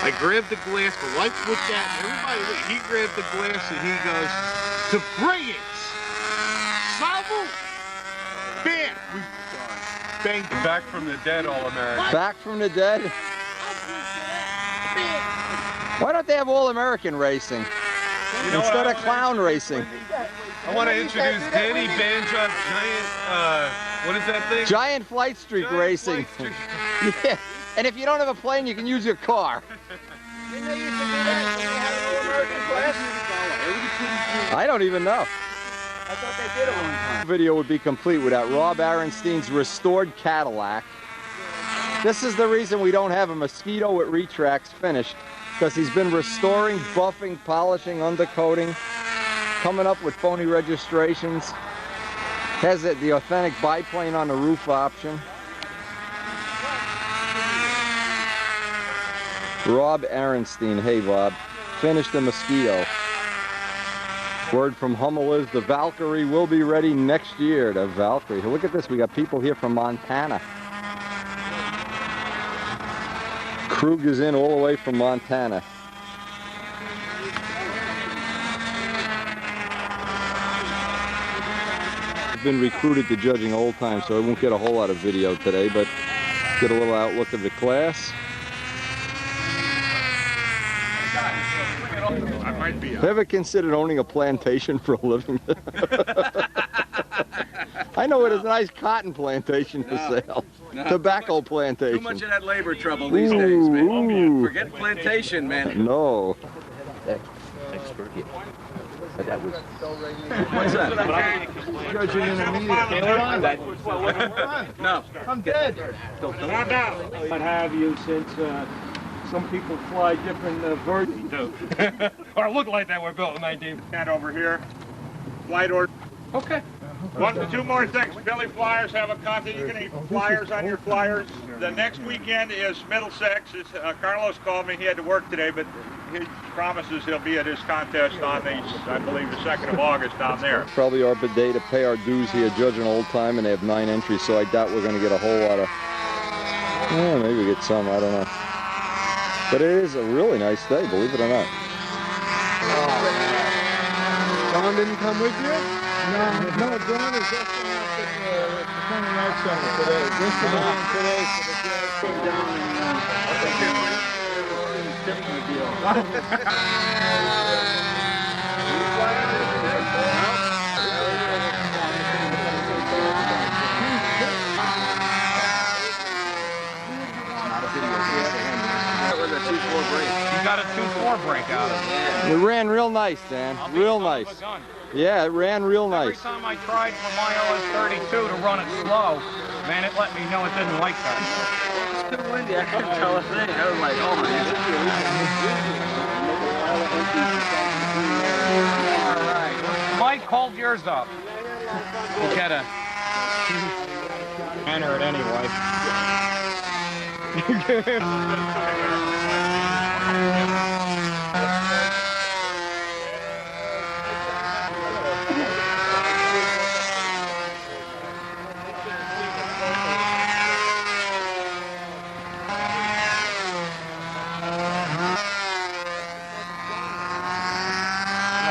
I grabbed the glass, the lights looked at, and everybody looked. He grabbed the glass and he goes, "To brilliance! Salvo!" Bam! We banged. Back from the dead, All-American. Back from the dead? Why don't they have All-American racing? Instead of clown racing. I want to introduce Danny Banjoff Giant, what is that thing? Giant Flight Streak Racing. Flight Streak. Yeah. And if you don't have a plane, you can use your car. Didn't they used to do that when they had an All-American class? I don't even know. I thought they did it one time. The video would be complete without Rob Aronstein's restored Cadillac. This is the reason we don't have a Mosquito with retracts finished, because he's been restoring, buffing, polishing, undercoating, coming up with phony registrations. Has the authentic biplane on the roof option. Rob Aronstein, hey Bob, finished the Mosquito. Word from Hummel is the Valkyrie will be ready next year. The Valkyrie, look at this, we got people here from Montana. Krug is in all the way from Montana. I've been recruited to judging old time, so I won't get a whole lot of video today, but get a little outlook of the class. I might be. Ever considered owning a plantation for a living? I know it is a nice cotton plantation for sale. No. Tobacco plantation. Too much of that labor trouble these days, man. Ooh. Forget plantation, man. No. Expert. But that was. What's that? Judging in a meeting. No. I'm dead. What have you, since some people fly different versions. Or look like that were built in 19. And over here, flight order. Okay. Two more things. Philly Flyers have a contest. You can eat flyers on your flyers. The next weekend is Middlesex. Carlos called me. He had to work today, but he promises he'll be at his contest on the, I believe, the 2nd of August down there. Probably our day to pay our dues here, judging old time, and they have 9 entries, so I doubt we're going to get a whole lot of. Yeah, maybe we get some. I don't know. But it is a really nice day, believe it or not. John didn't come with you? No, John is just out at the Performing Arts Center today. Just today, so the guys came down and the deal. With a 2-4 break. You got a 2-4 break. out of it. It ran real nice, Dan. Real nice. Yeah, it ran real nice. Every time I tried for my OS32 to run it slow, man, it let me know it didn't like that. It's too windy. I couldn't tell a thing. I was like, oh my God. All right. Mike, hold yours up. You gotta enter it anyway.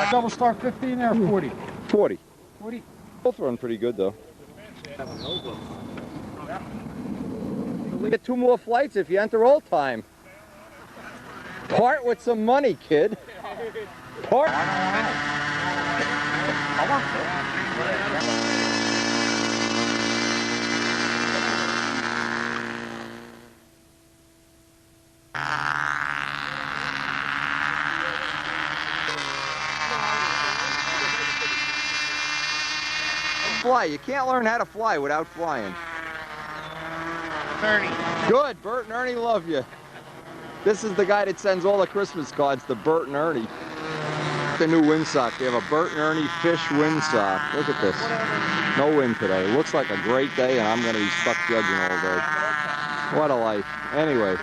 Double star 15 or 40? 40. 40. Both run pretty good though. We get 2 more flights if you enter old time. Part with some money, kid. Part. Fly. You can't learn how to fly without flying. 30. Good. Bert and Ernie love you. This is the guy that sends all the Christmas cards to Bert and Ernie. The new windsock. They have a Bert and Ernie fish windsock. Look at this. No wind today. It looks like a great day, and I'm going to be stuck judging all day. What a life. Anyway.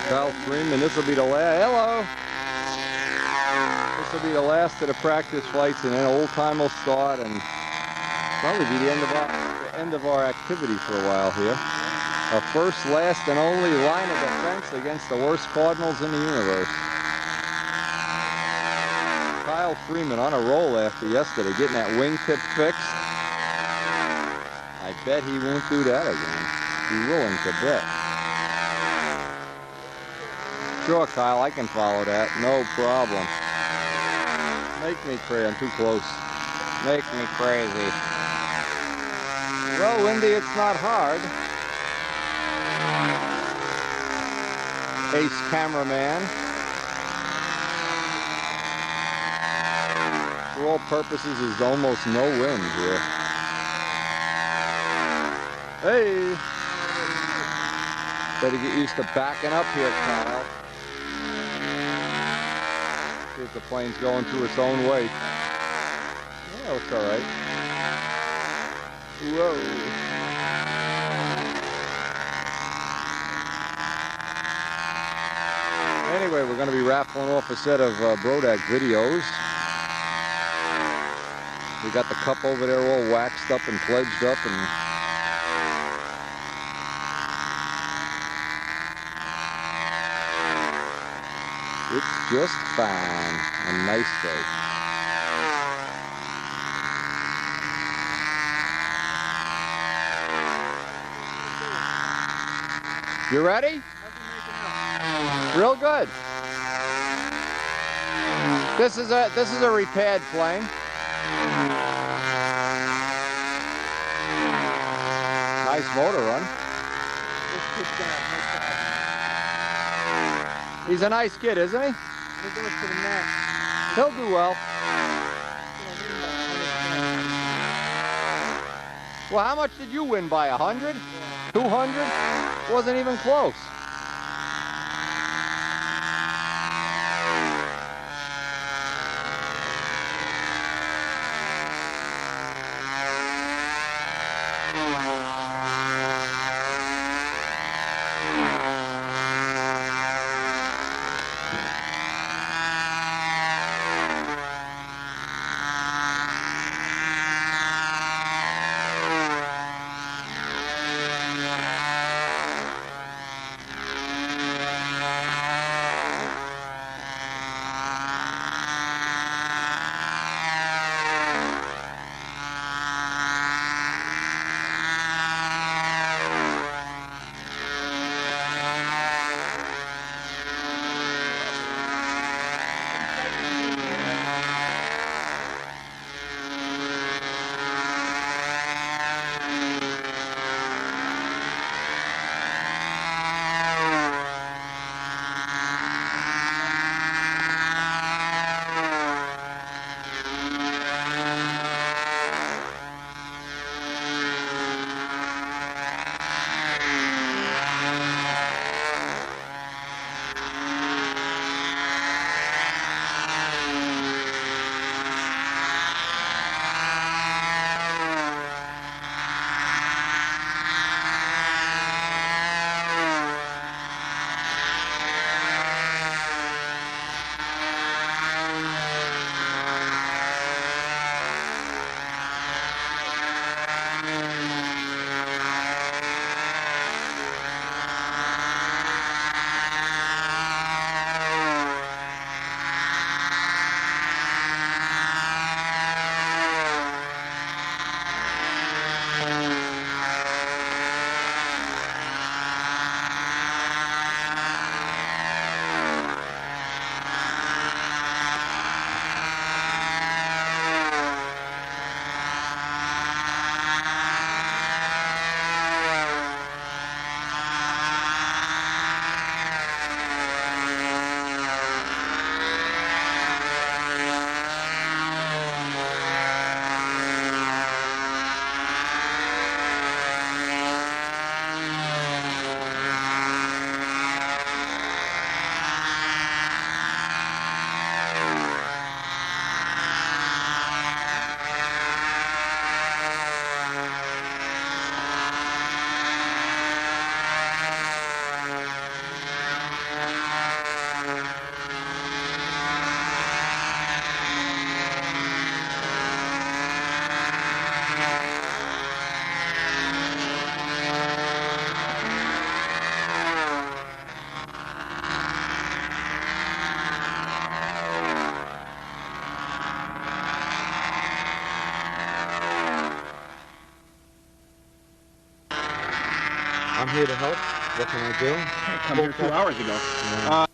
Kyle Freeman, this will be the last. Hello. This will be the last of the practice flights, and then old time will start, and probably be the end of our activity for a while here. Our first, last, and only line of defense against the worst Cardinals in the universe. Kyle Freeman on a roll after yesterday, getting that wingtip fixed. I bet he won't do that again. Be willing to bet. Sure, Kyle, I can follow that. No problem. Make me crazy. I'm too close. Make me crazy. Well, Windy, it's not hard. Ace cameraman. For all purposes, there's almost no wind here. Hey! Better get used to backing up here, Kyle. See if the plane's going through its own way. Yeah, looks all right. Whoa. Anyway, we're going to be raffling off a set of Brodak videos. We got the cup over there all waxed up and pledged up, and it's just fine. A nice day. You ready? Real good. This is a repaired plane. Nice motor run. He's a nice kid, isn't he? He'll do well. Well, how much did you win by? 100? 200? Wasn't even close. here to help. What can I do? Come here 2 hours ago.